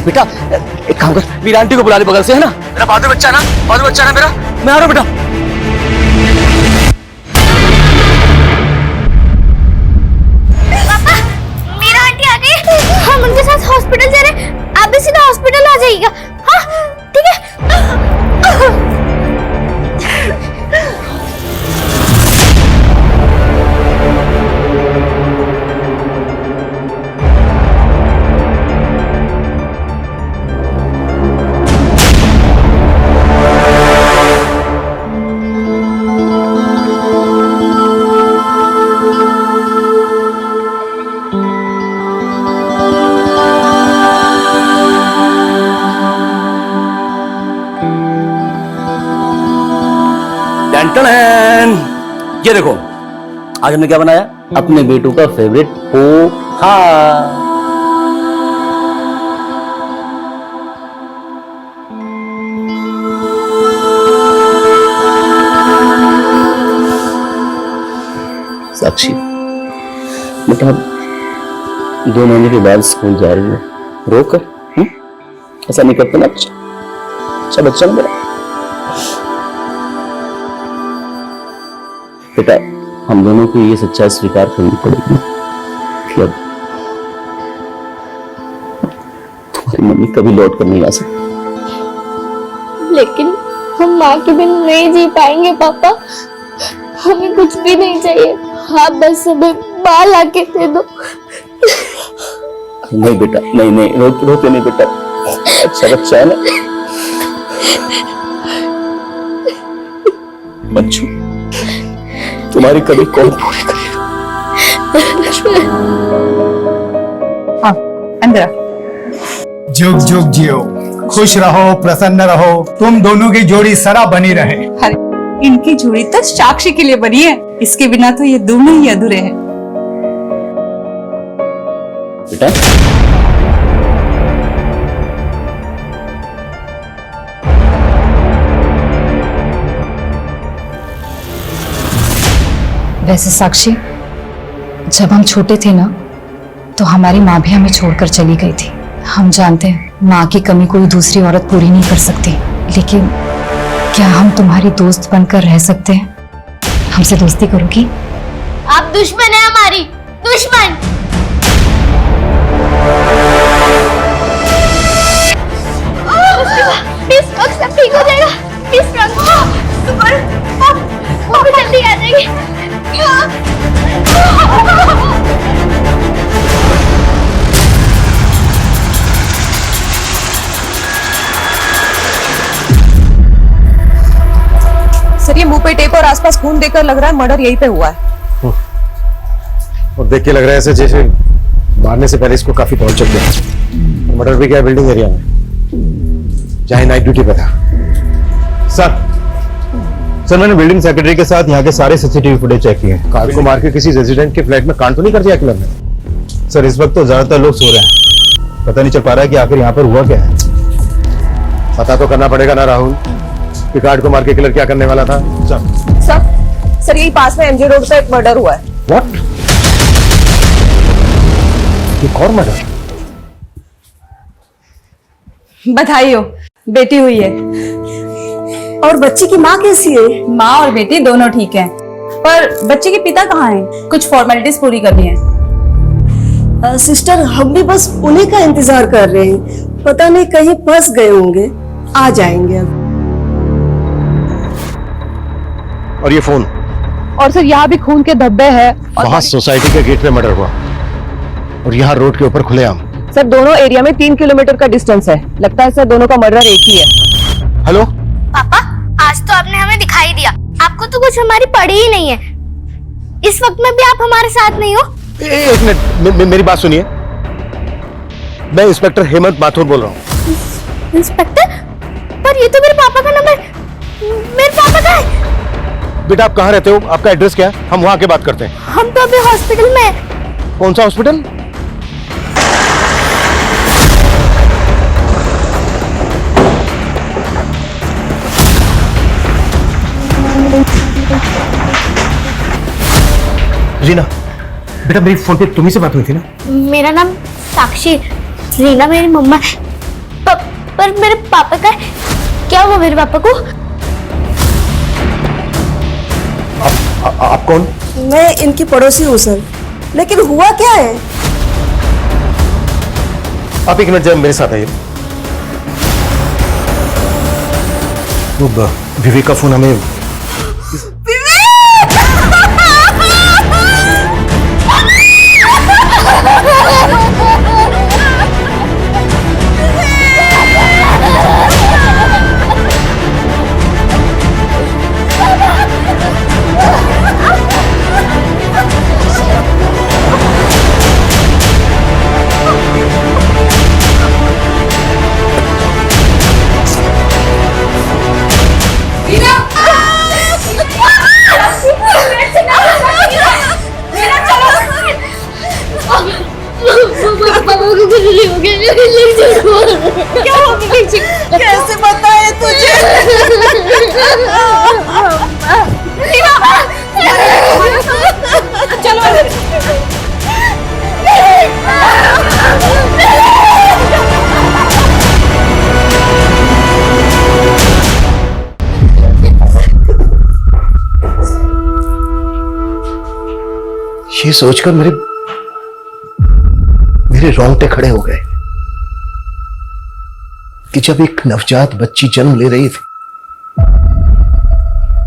देख बेटा, एक काम कर, मेरी आंटी को बुला ले बगल से, है ना? मेरा बहादुर बच्चा ना, बहादुर बच्चा ना मेरा, मैं आ रहा हूँ बेटा। पापा, मेरा आंटी आ गई, हम उनके साथ हॉस्पिटल जा रहे हैं, आप भी सीधा हॉस्पिटल आ जाइएगा। हाँ ठीक है। ये देखो, आज हमने क्या बनाया? अपने बेटू का फेवरेट पोहा। साक्षी, मतलब 2 महीने के बाद स्कूल जा रही है, रोक ऐसा नहीं करते ना। अच्छा बच्चा ना मेरा। बेटा, हम दोनों को ये सच्चाई स्वीकार करनी पड़ेगी कि अब तुम्हारी मम्मी कभी लौट कर नहीं आ सकती। लेकिन हम माँ के बिन नहीं जी पाएंगे पापा, हमें कुछ भी नहीं चाहिए, आप बस हमें माँ लाके दे दो। नहीं बेटा, नहीं रोते नहीं बेटा, अच्छा बच्चा है ना। बच्चू, तुम्हारी कभी कौन पूरी करेगा? हाँ, अंदर। जुग जुग जियो, खुश रहो, प्रसन्न रहो, तुम दोनों की जोड़ी सदा बनी रहे। अरे इनकी जोड़ी तो साक्षी के लिए बनी है, इसके बिना तो ये दोनों ही अधूरे हैं। बेटा, वैसे साक्षी, जब हम छोटे थे ना, तो हमारी माँ भी हमें छोड़कर चली गई थी। हम जानते हैं माँ की कमी कोई दूसरी औरत पूरी नहीं कर सकती, लेकिन क्या हम तुम्हारी दोस्त बनकर रह सकते हैं? हमसे दोस्ती करोगी? आप दुश्मन है हमारी, दुश्मन। प्लीज सब ठीक हो जाएगा, प्लीज सुपर जल्दी आ जाएगी। सर, ये मुंह पे टेप और आसपास खून देखकर लग रहा है मर्डर यहीं पे हुआ है। और देख के लग रहा है ऐसे जैसे मारने से पहले इसको काफी पहुंच चुके हैं। मर्डर भी क्या बिल्डिंग एरिया में, जहाँ नाइट ड्यूटी पे था। सर मैंने बिल्डिंग सेक्रेटरी के साथ यहाँ के सारे सीसीटीवी फुटेज चेक किए हैं। कार को मार के किसी रेजिडेंट के फ्लैट में कांड तो नहीं कर दिया किलर ने? सर इस वक्त तो ज्यादातर लोग सो रहे हैं, पता नहीं चल पा रहा है कि आखिर यहाँ पर हुआ क्या है। पता तो करना पड़ेगा ना राहुल, कि कार्ड को मार के किलर क्या करने वाला था। सर यही पास में एमजे रोड पे एक मर्डर हुआ है। व्हाट? एक और मर्डर? बधाई हो, बेटी हुई है। और बच्ची की माँ कैसी है? माँ और बेटी दोनों ठीक हैं, पर बच्चे के पिता कहाँ हैं? कुछ फॉर्मेलिटीज पूरी करनी है। सिस्टर, हम भी बस उन्हीं का इंतजार कर रहे हैं, पता नहीं कहीं फंस गए होंगे, आ जाएंगे अब। और ये फोन? और सर यहाँ भी खून के धब्बे हैं। वहां सोसाइटी के गेट पे मर्डर हुआ और यहाँ रोड के ऊपर खुलेआम। सर दोनों एरिया में 3 किलोमीटर का डिस्टेंस है, लगता है सर दोनों का मर्डर एक ही है। हेलो पापा, आज तो आपने हमें दिखाई दिया, आपको तो कुछ हमारी पड़ी ही नहीं है। इस वक्त में भी आप हमारे साथ नहीं हो। एक मिनट, मेरी बात सुनिए। मैं इंस्पेक्टर हेमंत माथुर बोल रहा हूँ। इंस्पेक्टर? पर ये तो मेरे पापा का नंबर, मेरे पापा का है। बेटा आप कहाँ रहते हो? आपका एड्रेस क्या है? हम वहाँ के बात करते हैं। हम तो अभी हॉस्पिटल में हैं। कौन सा हॉस्पिटल? रीना, बेटा मेरी फोन पे तुम्ही से बात हुई थी ना? मेरा नाम साक्षी, रीना मेरी मम्मा। पर मेरे पापा का है। क्या हुआ मेरे पापा को? आप कौन? मैं इनकी पड़ोसी हूँ सर, लेकिन हुआ क्या है? आप एक मिनट जरा मेरे साथ आइए। वो विवेक का फोन हमें कैसे बताए तुझे? ये सोचकर मेरे रोंगटे खड़े हो गए कि जब एक नवजात बच्ची जन्म ले रही थी,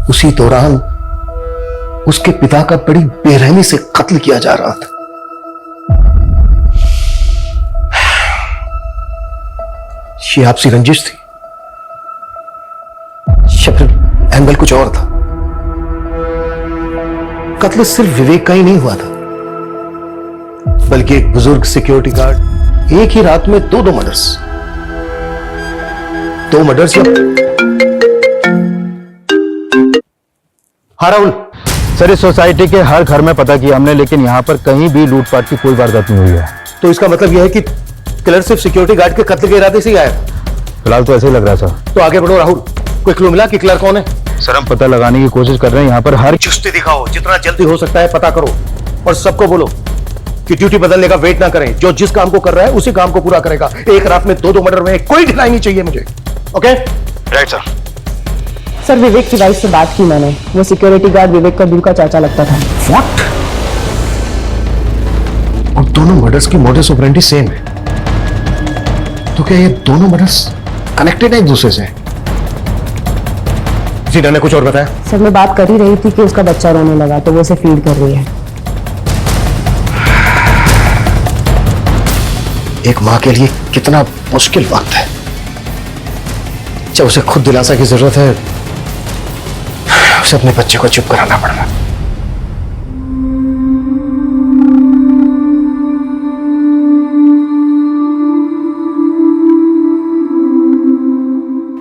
उसी दौरान उसके पिता का बड़ी बेरहमी से कत्ल किया जा रहा था। ये आपसी रंजिश थी या फिर एंगल कुछ और था? कत्ल सिर्फ विवेक का ही नहीं हुआ था, बल्कि एक बुजुर्ग सिक्योरिटी गार्ड एक ही रात में दो मर्डर्स या हाँ राहुल सर, इस सोसाइटी के हर घर में पता किया हमने, लेकिन यहाँ पर कहीं भी लूटपाट की कोई वारदात नहीं हुई है। तो इसका मतलब यह है कि किलर सिर्फ सिक्योरिटी गार्ड के कत्ल के इरादे से ही आया था। फिलहाल तो ऐसे ही लग रहा सर। तो आगे बढ़ो राहुल, कोई क्लू मिला कि किलर कौन है? सर हम पता लगाने की कोशिश कर रहे हैं, यहाँ पर हर चुस्ती दिखाओ, जितना जल्दी हो सकता है पता करो, और सबको बोलो कि ड्यूटी बदलने का वेट ना करें। जो जिस काम को कर रहा है उसी काम को पूरा करेगा। एक रात में दो मर्डर में कोई ढिलाई नहीं चाहिए मुझे। Okay right sir. सर विवेक की वाइफ से बात की मैंने, वो सिक्योरिटी गार्ड विवेक का दूर का चाचा लगता था। व्हाट? और दोनों मर्डर्स की मोडस ऑपरेंडी सेम है, तो क्या ये दोनों मर्डर्स कनेक्टेड है एक दूसरे से? जीना ने कुछ और बताया? सर मैं बात कर ही रही थी कि उसका बच्चा रोने लगा तो वो उसे फीड कर रही है। एक मां के लिए कितना मुश्किल वक्त है जब उसे खुद दिलासा की जरूरत है, उसे अपने बच्चे को चुप कराना पड़ रहा।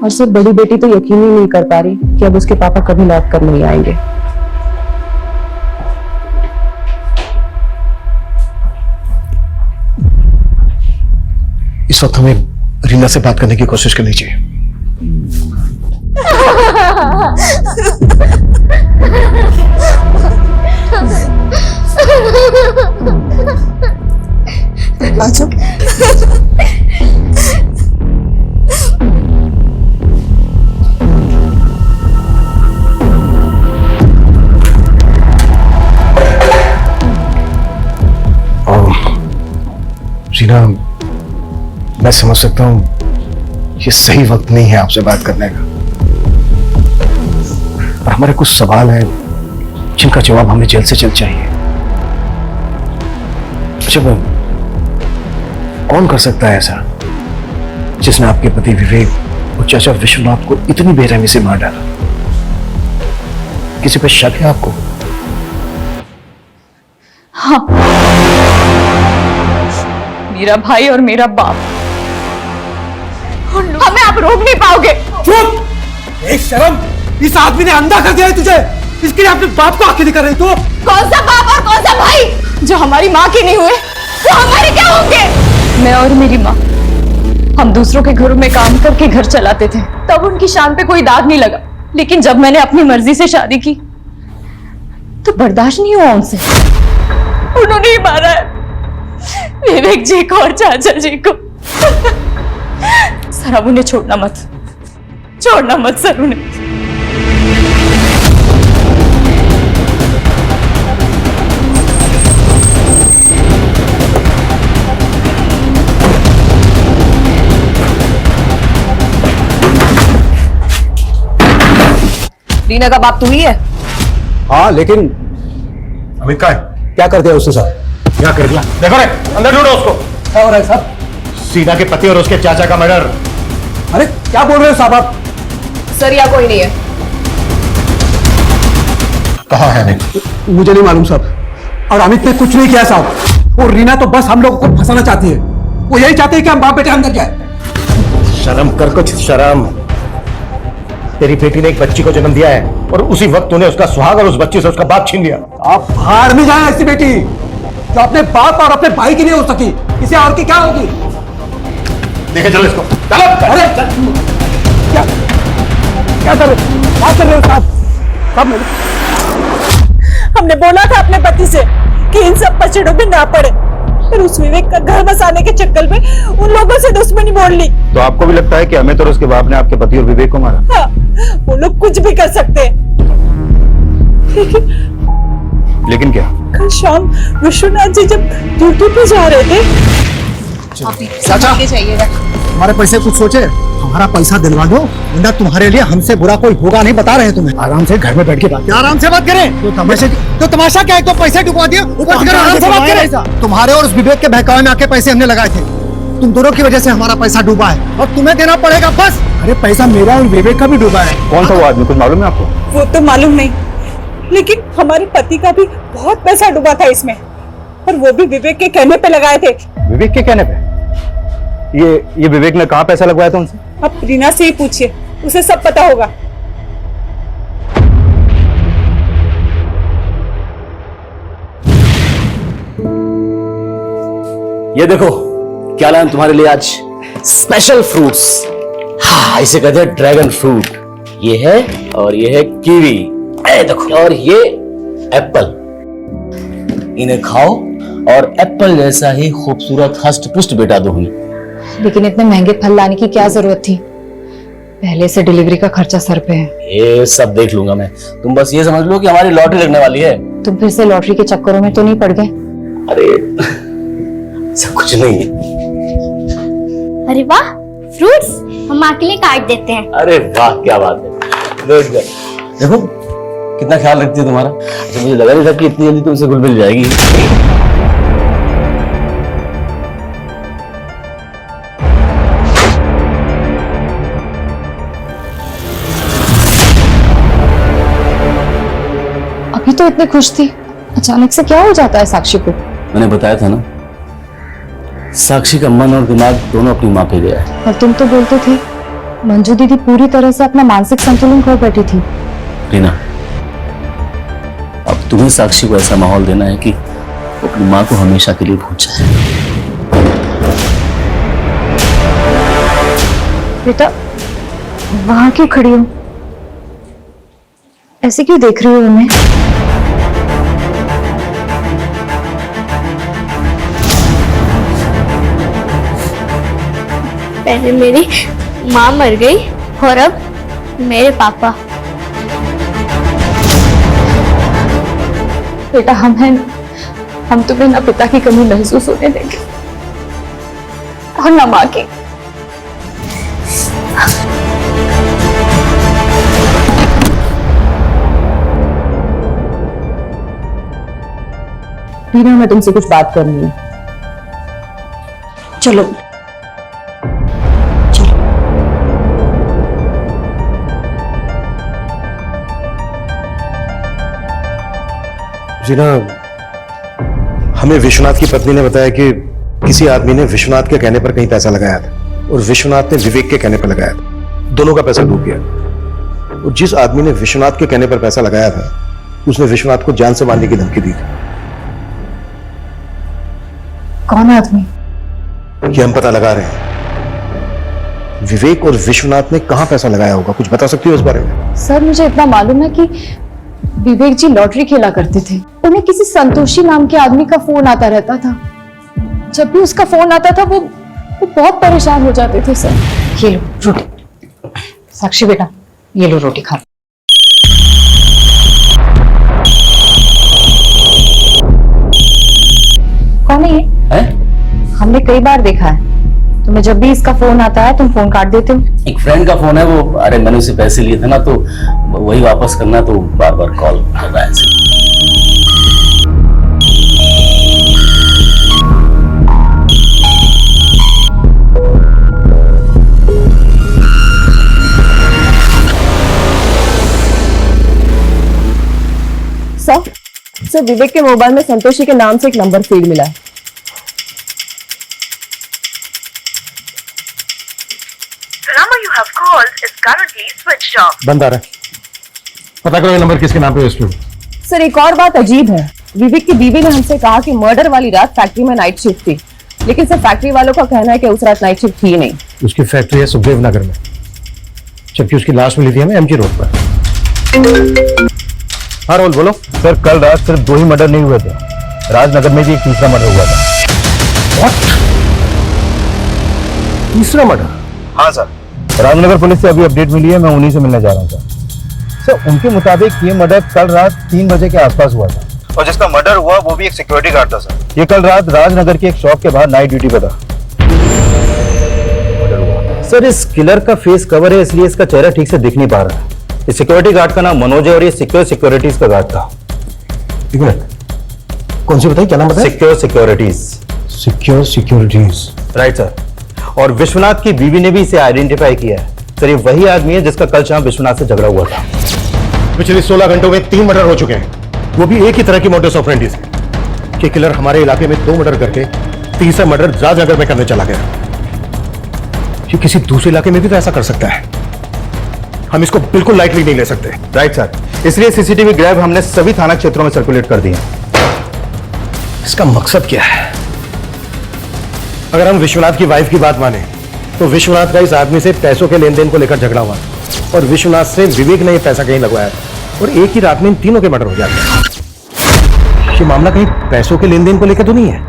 और सिर्फ बड़ी बेटी तो यकीन ही नहीं कर पा रही कि अब उसके पापा कभी लौट कर नहीं आएंगे। इस वक्त हमें रीना से बात करने की कोशिश करनी चाहिए। आजो। रीना, मैं समझ सकता हूं ये सही वक्त नहीं है आपसे बात करने का, पर हमारे कुछ सवाल हैं जिनका जवाब हमें जल्द से जल्द चाहिए। अच्छा, कौन कर सकता है ऐसा जिसने आपके पति विवेक और चाचा विश्वनाथ को इतनी बेरहमी से मार डाला? किसी पर शक है आपको? हाँ, मेरा भाई और मेरा बाप। हमें आप रोक नहीं पाओगे। चुप! एक शर्म! इस आदमी ने अंधा कर दिया है तुझे, इसके लिए अपने बाप को आंखें दिखा रही तू? कौन सा बाप और कौन सा भाई? जो हमारी माँ के नहीं हुए वो हमारे क्या होंगे? मैं और मेरी माँ, हम दूसरों के घरों में काम करके घर चलाते थे, तब उनकी शान पे कोई दाग नहीं लगा। लेकिन जब मैंने अपनी मर्जी से शादी की तो बर्दाश्त नहीं हुआ उनसे। उन्होंने ही मारा है विवेक जी को और चाचा जी को। सर अब उन्हें छोड़ना मत सर उन्हें। रीना का बाप तू ही है? हाँ, लेकिन अमित का है, क्या कर दिया उसके साथ? क्या कर दिया? देखो रे, अंदर ढूंढो उसको। क्या हो रहा है साहब? सीना के पति और उसके चाचा का मर्डर। अरे क्या बोल रहे हो साहब आप? सर यहाँ कोई नहीं है। कहाँ है अमित? मुझे नहीं मालूम साहब, और अमित ने कुछ नहीं किया साहब। और रीना तो बस हम लोगों को फंसाना चाहती है। वो यही चाहती है कि हम बाप बेटे अंदर जाए। शर्म कर, कुछ शर्म। तेरी बेटी ने एक बच्ची को जन्म दिया है और उसी वक्त तूने उसका सुहाग और उस बच्ची से उसका बाप छीन लिया। आप बाहर में जाए ऐसी बेटी जो अपने बाप और अपने भाई की नहीं हो सकी, इसे और की क्या होगी? देखे चलो इसको, चलो। अरे क्या क्या कर रहे हो साहब? हमने बोला था अपने पति से कि इन सब पचड़ों में ना पड़े, पर उस विवेक का घर बसाने के चक्कर में उन लोगों से दुश्मनी मोड़ ली। तो आपको भी लगता है कि अमित और उसके बाप ने आपके पति और विवेक को मारा? हाँ, वो लोग कुछ भी कर सकते हैं। लेकिन क्या? कल शाम विश्वनाथ जी जब ड्यूटी पे जा रहे थे, चाचा हमारे पैसे कुछ सोचे, हमारा पैसा दिलवा दो, वरना तुम्हारे लिए हमसे बुरा कोई होगा नहीं, बता रहे हैं तुम्हें। आराम से घर में बैठ के बात, आराम से बात करें। तो तमाशा क्या है? तो पैसे डुबा दिए, ऊपर से आराम से बात करें। तुम्हारे और उस विवेक के बहकावे में आके पैसे हमने लगाए थे, तुम दोनों की वजह से हमारा पैसा डूबा है और तुम्हें देना पड़ेगा बस। अरे पैसा मेरा और विवेक का भी डूबा है। कौन था वो आदमी, कुछ मालूम है आपको? वो तो मालूम नहीं, लेकिन हमारे पति का भी बहुत पैसा डूबा था इसमें, और वो भी विवेक के कहने पे लगाए थे। विवेक के कहने पे? ये विवेक ने कहाँ पैसा लगवाया था उनसे? अब रीना से ही पूछिए, उसे सब पता होगा। ये देखो क्या लाया तुम्हारे लिए आज, स्पेशल फ्रूट्स। हाँ, इसे कहते हैं ड्रैगन फ्रूट। ये है और ये है कीवी, देखो, और ये एप्पल। इन्हें खाओ और एप्पल जैसा ही खूबसूरत हष्ट पुष्ट बेटा दूंगी। लेकिन इतने महंगे फल लाने की क्या जरूरत थी? पहले से डिलीवरी का खर्चा सर पे है। ये सब देख लूंगा मैं, तुम बस ये समझ लो कि हमारी लॉटरी लगने वाली है। तुम फिर से लॉटरी के चक्करों में तो नहीं पड़ गए? अरे सब कुछ नहीं है। अरे वाह, फ्रूट्स हम माँ के लिए काट देते हैं। अरे वाह, क्या बात है। गुड। देखो कितना ख्याल रखती है तुम्हारा। तो मुझे लगा नहीं था कि इतनी जल्दी तुमसे घुल मिल जाएगी। अभी तो इतने खुश थी, अचानक से क्या हो जाता है साक्षी को? मैंने बताया था ना, साक्षी का मन और दिमाग दोनों अपनी माँ पे गया है। और तुम तो बोलते थे मंजू दीदी पूरी तरह से अपना मानसिक संतुलन खो बैठी थी। रीना, अब तुम्हें साक्षी को ऐसा माहौल देना है कि वो अपनी माँ को हमेशा के लिए भूल जाए। बेटा वहां क्यों खड़ी हो? ऐसे क्यों देख रही हो हमें? पहले मेरी माँ मर गई और अब मेरे पापा। बेटा हम हैं ना, हम तुम्हें ना पिता की कमी महसूस होने देंगे और ना माँ की। रीना, मैं तुमसे कुछ बात करनी है। चलो जीना, हमें विश्वनाथ की पत्नी ने बताया कि किसी आदमी ने विश्वनाथ के कहने पर कहीं पैसा लगाया था और विश्वनाथ ने विवेक के कहने पर लगाया था। दोनों का पैसा डूब गया। और जिस आदमी ने विश्वनाथ के कहने पर पैसा लगाया था, उसने विश्वनाथ को जान से मारने की धमकी दी थी। कौन आदमी? ये हम पता लगा रहे हैं। विवेक और विश्वनाथ ने कहां पैसा लगाया होगा, कुछ बता सकती हो इस बारे में? सर मुझे इतना मालूम है कि विवेक जी लॉटरी खेला करते थे। उन्हें किसी संतोषी नाम के आदमी का फोन आता रहता था। जब भी उसका फोन आता था वो वो बहुत परेशान हो जाते थे सर। ये लो रोटी। साक्षी बेटा, ये लो रोटी खा। कौन है ये? हैं? हमने कई बार देखा है तुम्हें, जब भी इसका फोन आता है तुम फोन काट देते हो। एक फ्रेंड का फोन है वो, अरे मैंने उसे पैसे लिए थे ना तो वही वापस करना, तो बार बार कॉल कर रहा है। सर विवेक के मोबाइल में संतोषी के नाम से एक नंबर फीड मिला है। बंद आ रहा है, पता करो ये नंबर किसके नाम पे है इस पे। सर एक और बात अजीब है, विवेक की बीवी ने हमसे कहा कि मर्डर वाली रात फैक्ट्री में नाइट शिफ्ट थी, लेकिन सर फैक्ट्री वालों का कहना है कि उस रात नाइट शिफ्ट थी नहीं। उसकी फैक्ट्री है सुखदेव नगर में, जबकि उसकी लाश मिली थी हमें एमजी रोड पर। हाँ राहुल बोलो। सर कल रात सिर्फ 2 ही मर्डर नहीं हुए थे, राजनगर में भी एक तीसरा मर्डर हुआ था। What? तीसरा मर्डर? हाँ सर, राजनगर पुलिस से अभी अपडेट मिली है, मैं उन्हीं से मिलने जा रहा हूँ सर। उनके मुताबिक ये मर्डर कल रात 3 बजे के आसपास हुआ था, और जिसका मर्डर हुआ वो भी एक सिक्योरिटी गार्ड था सर। ये कल रात राजनगर की एक शॉप के बाहर नाइट ड्यूटी पर था। सर इस किलर का फेस कवर है, इसलिए इसका चेहरा ठीक से दिख नहीं पा रहा है। इस सिक्योरिटी गार्ड का नाम मनोज है और ये सिक्योर सिक्योरिटीज का गार्ड था। एक मिनट, कौन सी बताइए, क्या नाम बताइए? Secure securities. Secure securities, right sir. और विश्वनाथ की बीवी ने भी इसे आइडेंटिफाई किया है सर। ये वही आदमी है जिसका कल शाम विश्वनाथ से झगड़ा हुआ था। पिछले 16 घंटों में 3 मर्डर हो चुके हैं, वो भी एक ही तरह की मोडस ऑपरेंडी से। कि किलर हमारे इलाके में 2 मर्डर करके तीसरा मर्डर राजनगर में करने चला गया। ये किसी दूसरे इलाके में भी तो ऐसा कर सकता है, हम इसको बिल्कुल लाइटली नहीं ले सकते। राइट सर, इसलिए सीसीटीवी ग्रैब हमने सभी थाना क्षेत्रों में सर्कुलेट कर दिए। इसका मकसद क्या है? अगर हम विश्वनाथ की वाइफ की बात माने तो विश्वनाथ का इस आदमी से पैसों के लेन देन को लेकर झगड़ा हुआ और विश्वनाथ से विवेक ने यह पैसा कहीं लगवाया और एक ही रात में इन तीनों के मर्डर हो जाते हैं। ये मामला कहीं पैसों के लेन देन को लेकर तो नहीं है?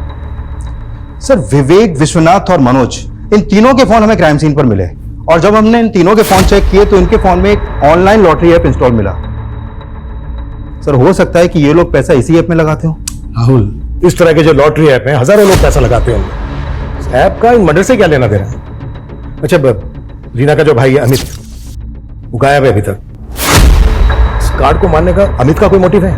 सर विवेक, विश्वनाथ और मनोज, इन तीनों के फोन हमें क्राइम सीन पर मिले, और जब हमने इन तीनों के फोन चेक किए तो इनके फोन में एक ऑनलाइन लॉटरी ऐप इंस्टॉल मिला। सर हो सकता है कि ये लोग पैसा इसी ऐप में लगाते हो। राहुल, इस तरह के जो लॉटरी ऐप हैं हजारों लोग पैसा लगाते होंगे, ऐप का इन मर्डर से क्या लेना देना? अच्छा रीना का जो भाई है अमित, वो गायब है अभी तक। इस कार्ड को मारने का अमित का कोई मोटिव है?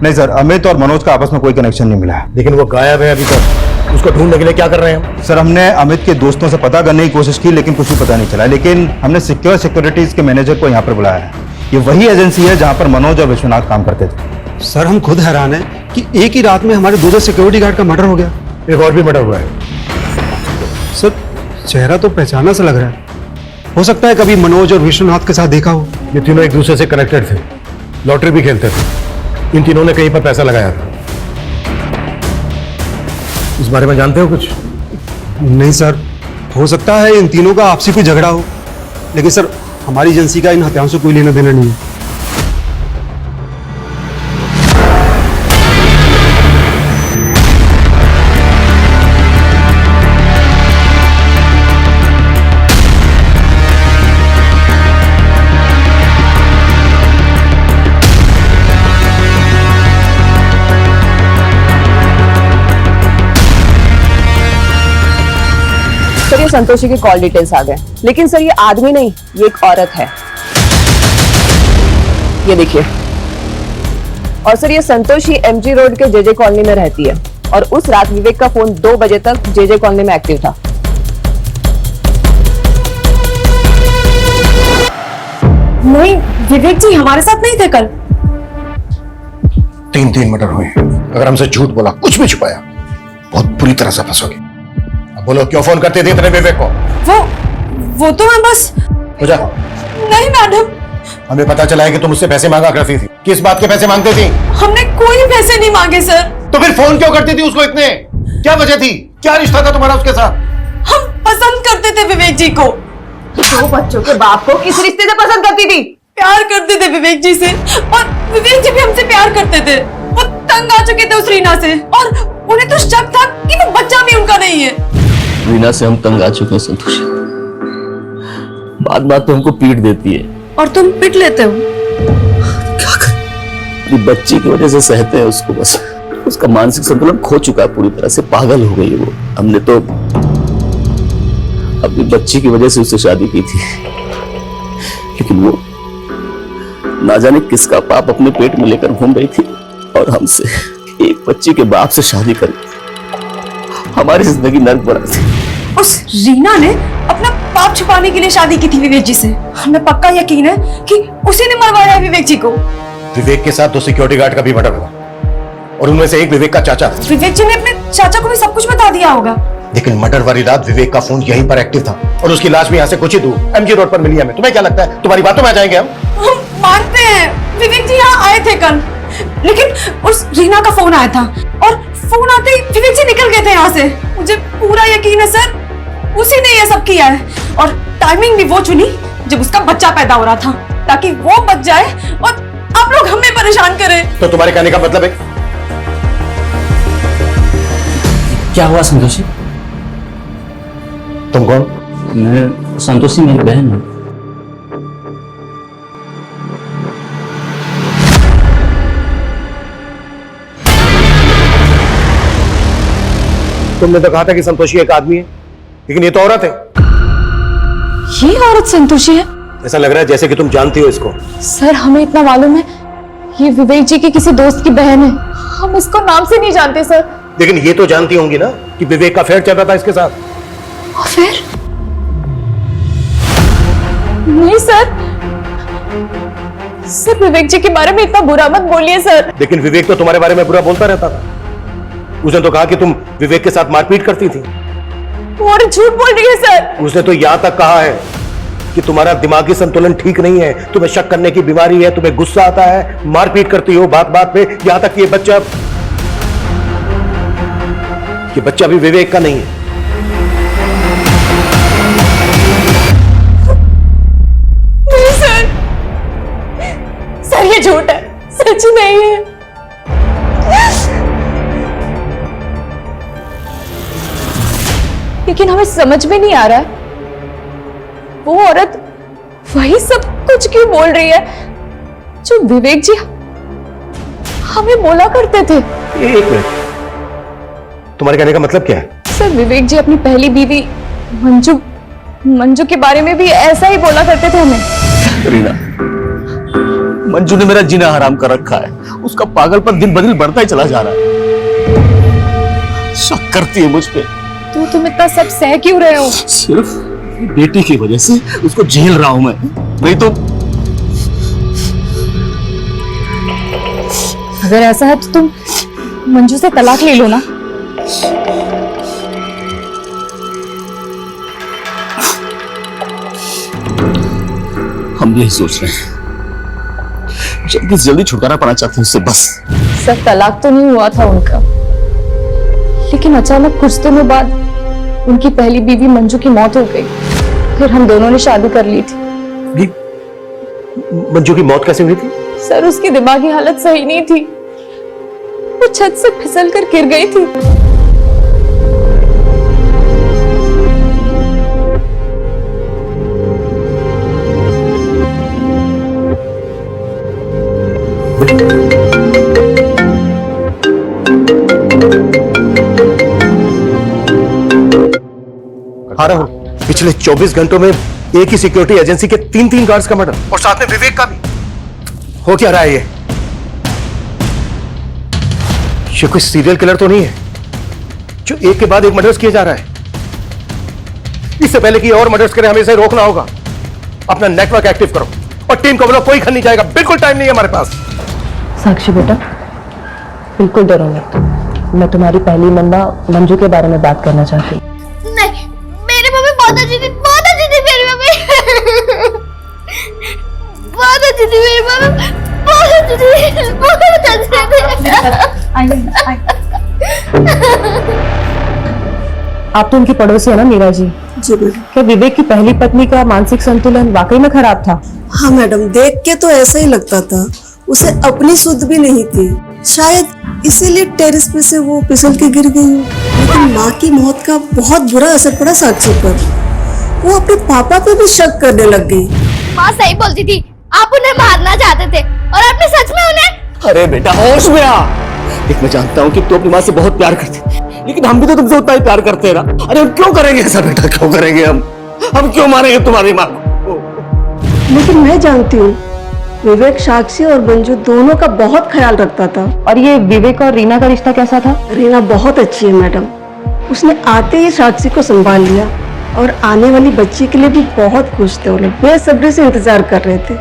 नहीं सर, अमित और मनोज का आपस में कोई कनेक्शन नहीं मिला है। लेकिन वो गायब है अभी तक, उसको ढूंढने के लिए क्या कर रहे हैं? सर हमने अमित के दोस्तों से पता करने की कोशिश की लेकिन कुछ भी पता नहीं चला, लेकिन हमने सिक्योर सिक्योरिटीज के मैनेजर को यहाँ पर बुलाया है। ये वही एजेंसी है जहाँ पर मनोज और विश्वनाथ काम करते थे। सर हम खुद हैरान हैं कि एक ही रात में हमारे 2 सिक्योरिटी गार्ड का मर्डर हो गया। एक और भी मर्डर हुआ है। सर चेहरा तो पहचाना सा लग रहा है, हो सकता है कभी मनोज और विश्वनाथ के साथ देखा हो। ये तीनों एक दूसरे से कनेक्टेड थे, लॉटरी भी खेलते थे, इन तीनों ने कहीं पर पैसा लगाया था। इस बारे में जानते हो कुछ? नहीं सर, हो सकता है इन तीनों का आपसी कोई झगड़ा हो, लेकिन सर हमारी एजेंसी का इन हत्याओं से कोई लेना देना नहीं है। सर ये संतोषी के कॉल डिटेल्स आ गए, लेकिन सर ये आदमी नहीं, ये एक औरत है। ये देखिए। और सर ये संतोषी एमजी रोड के जेजे कॉलोनी में रहती है और उस रात विवेक का फोन 2 बजे तक जेजे कॉलोनी में एक्टिव था। नहीं, विवेक जी हमारे साथ नहीं थे कल। 3 मर्डर हुए। अगर हमसे झूठ बोला, कुछ भी छुपाया, बहुत बुरी तरह से फंसोगे। अब बोलो, क्यों फोन करते थे इतने विवेक को? वो तो मैं बस। हो जा। नहीं मैडम, हमें पता चला है कि तुम मुझसे पैसे मांगा करती थी। किस बात के पैसे मांगती थी? हमने कोई पैसे नहीं मांगे सर। तो फिर फोन क्यों करती थी उसको इतने? क्या वजह थी? क्या रिश्ता था तुम्हारा उसके साथ? हम पसंद करते थे विवेक जी को। 2 बच्चों के बाप को किस रिश्ते से पसंद करती थी? प्यार करते थे विवेक जी से, और विवेक जी भी हमसे प्यार करते थे। वो तंग आ चुके थे उस रीना से, और उन्हें तो शक था कि वो बच्चा भी उनका नहीं है। रीना से हम तंग आ चुके हैं संतोषी। बात बात पे हमको पीट देती है। और तुम पिट लेते हो? अपनी बच्ची की वजह से सहते हैं उसको बस। उसका मानसिक संतुलन खो चुका है, पूरी तरह से पागल हो गई है वो। हमने तो अपनी बच्ची की वजह से उससे शादी की थी, लेकिन वो ना जाने किसका पाप अपने पेट में लेकर घूम रही थी और हमसे एक बच्ची के बाप से शादी कर हमारी जिंदगी नर्क बना दी। उस रीना ने अपना पाप छुपाने के लिए शादी की थी विवेक जी से। हमें पक्का यकीन है कि उसी ने मरवाया है विवेक जी को। विवेक के साथ 2 सिक्योरिटी गार्ड का भी मर्डर हुआ और उनमें से एक विवेक का चाचा। विवेक जी ने अपने चाचा को भी सब कुछ बता दिया होगा। लेकिन मर्डर वाली रात विवेक का फोन यहीं पर एक्टिव था और उसकी लाश भी यहाँ से कुछ ही दूर एमजी रोड पर मिली हमें। तुम्हें क्या लगता है तुम्हारी बातों में आ जाएंगे हम मानते हैं विवेक जी यहाँ आए थे कल, लेकिन उस रीना का फोन आया था और फोन आते ही विवेक जी निकल गए थे यहाँ से। मुझे पूरा यकीन है सर, उसी ने ये सब किया है और टाइमिंग भी वो चुनी जब उसका बच्चा पैदा हो रहा था, ताकि वो बच जाए और आप लोग हमें परेशान करें। तो तुम्हारे कहने का मतलब है? क्या हुआ संतोषी? तुम कौन? मैं संतोषी, मेरी बहन हूँ। तुमने तो कहा था कि संतोषी एक आदमी है, लेकिन ये तो औरत है। ये औरत संतोषी है? ऐसा लग रहा है जैसे कि तुम जानती हो इसको। सर हमें इतना मालूम है, ये विवेक जी की किसी दोस्त की बहन है। हम इसको नाम से नहीं जानते सर। लेकिन ये तो जानती होंगी ना कि विवेक का अफेयर चल रहा था इसके साथ। अफेयर? नहीं सर, सर विवेक जी के बारे में इतना बुरा मत बोलिए सर। लेकिन विवेक तो तुम्हारे बारे में बुरा बोलता रहता था। उसने तो कहा कि तुम विवेक के साथ मारपीट करती थी। और झूठ बोल रही है सर। उसने तो यहां तक कहा है कि तुम्हारा दिमागी संतुलन ठीक नहीं है, तुम्हें शक करने की बीमारी है, तुम्हें गुस्सा आता है, मारपीट करती हो बात बात पे, यहां तक कि ये बच्चा भी विवेक का नहीं है। नहीं सर, सर ये झूठ है, सच नहीं है। लेकिन हमें समझ में नहीं आ रहा है वो औरत वही सब कुछ क्यों बोल रही है जो विवेक जी हमें बोला करते थे। एक मिनट, तुम्हारे कहने का मतलब क्या है? सर विवेक जी अपनी पहली बीवी मंजू के बारे में भी ऐसा ही बोला करते थे हमें। रीना, मंजू ने मेरा जीना हराम कर रखा है। उसका पागलपन दिन ब दिन बढ़ता ही चला जा रहा है। शक करती है मुझ पे। तो तुम इतना सब सह क्यों रहे हो? सिर्फ बेटी की वजह से उसको झेल रहा हूं मैं, नहीं तो। अगर ऐसा है तो तुम मंजू से तलाक ले लो ना। हम यही सोच रहे हैं, जल्दी से जल्दी छुटकारा पाना चाहते हैं उससे बस। सर तलाक तो नहीं हुआ था उनका, लेकिन अचानक कुछ दिनों बाद उनकी पहली बीवी मंजू की मौत हो गई। फिर हम दोनों ने शादी कर ली थी। मंजू की मौत कैसे हुई थी? सर उसकी दिमागी हालत सही नहीं थी, वो छत से फिसल कर गिर गई थी। आ रहा हूं। पिछले 24 घंटों में एक ही सिक्योरिटी एजेंसी के 3 गार्ड्स का मर्डर और साथ में विवेक का भी। हो क्या रहा है ये कोई सीरियल किलर तो नहीं है जो एक के बाद एक मर्डर्स किए जा रहा है? इससे पहले कि और मर्डर्स करें हमें इसे रोकना होगा। अपना नेटवर्क एक्टिव करो और टीम को बोलो कोई खन नहीं जाएगा। बिल्कुल टाइम नहीं है हमारे पास। साक्षी बेटा, बिल्कुल डरो मत। मैं तुम्हारी पहली मंदा मंजू के बारे में बात करना चाहती हूँ। नहीं, मेरी मम्मी बहुत अच्छी थी, बहुत अच्छी थी मेरी मम्मी। बहुत अच्छी थी मेरी मम्मी, बहुत अच्छी थी, बहुत अच्छी थी। आप तो उनकी पड़ोसी है ना मीरा जी? जी मैडम। क्या विवेक की पहली पत्नी का मानसिक संतुलन वाकई में खराब था? हाँ मैडम, देख के तो ऐसा ही लगता था। उसे अपनी सुध भी नहीं थी, शायद इसीलिए टेरेस पे से वो फिसल के गिर गई। लेकिन माँ की मौत का बहुत बुरा असर पड़ा साक्षी पर। वो अपने पापा पे भी शक करने लग गई। माँ सही बोलती थी, आप उन्हें मारना चाहते थे और आपने सच में उन्हें। अरे बेटा होश में आ। देख मैं जानता हूँ कि तू अपनी माँ से बहुत प्यार करती है, लेकिन हम भी तो तुमसे उतना ही प्यार करते हैं ना। अरे हम क्यों करेंगे ऐसा बेटा, क्यों करेंगे हम क्यों मारेंगे तुम्हारी माँ को? लेकिन मैं जानती हूँ विवेक साक्षी और मंजू दोनों का बहुत ख्याल रखता था। और ये विवेक और रीना का रिश्ता कैसा था? रीना बहुत अच्छी है मैडम, उसने आते ही साक्षी को संभाल लिया और आने वाली बच्ची के लिए भी बहुत खुश थे। वो लोग बेसब्री से इंतजार कर रहे थे।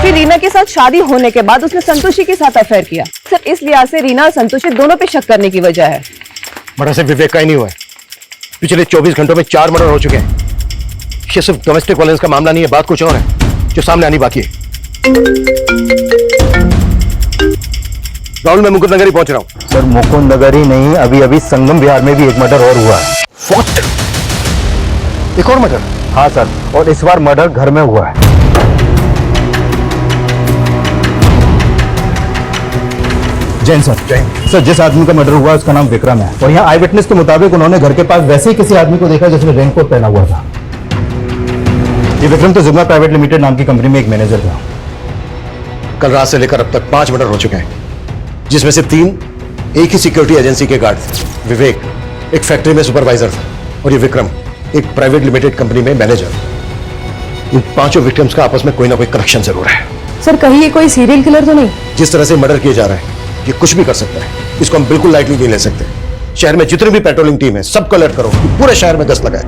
फिर रीना के साथ शादी होने के बाद उसने संतोषी के साथ अफेयर किया। सिर्फ इस लिहाज से रीना और संतोषी दोनों पे शक करने की वजह है। मर्डर सिर्फ विवेक का ही नहीं हुआ है, पिछले 24 घंटों में 4 मर्डर हो चुके हैं। ये सिर्फ डोमेस्टिक वायलेंस का मामला नहीं है, बात कुछ और है जो सामने आनी बाकी है। राहुल, मैं मुकुंद नगर ही पहुंच रहा हूं। सर मुकुंद नगर ही नहीं, अभी अभी संगम बिहार में भी एक मर्डर और हुआ है। What? एक और मर्डर? हाँ सर, और इस बार मर्डर घर में हुआ है। जैन सर, सर जिस आदमी का मर्डर हुआ उसका नाम विक्रम है और यहाँ आई विटनेस के मुताबिक उन्होंने घर के पास वैसे ही किसी आदमी को देखा जिसने रेनकोट पहना हुआ था। ये विक्रम तो जिग्मा प्राइवेट लिमिटेड नाम की कंपनी में एक मैनेजर था। कल रात से लेकर अब तक 5 मर्डर हो चुके हैं, जिसमें से 3 एक ही सिक्योरिटी एजेंसी के गार्ड थे। विवेक एक फैक्ट्री में सुपरवाइजर था और ये विक्रम एक प्राइवेट लिमिटेड कंपनी में मैनेजर। इन 5 विक्टिम्स का आपस में कोई ना कोई कनेक्शन जरूर है। सर कहीं ये कोई सीरियल किलर तो नहीं? जिस तरह से मर्डर किए जा रहे हैं ये कुछ भी कर सकता है, इसको हम बिल्कुल लाइटली नहीं ले सकते। शहर में जितनी भी पेट्रोलिंग टीम है सबको अलर्ट करो, पूरे शहर में गश्त लगाए।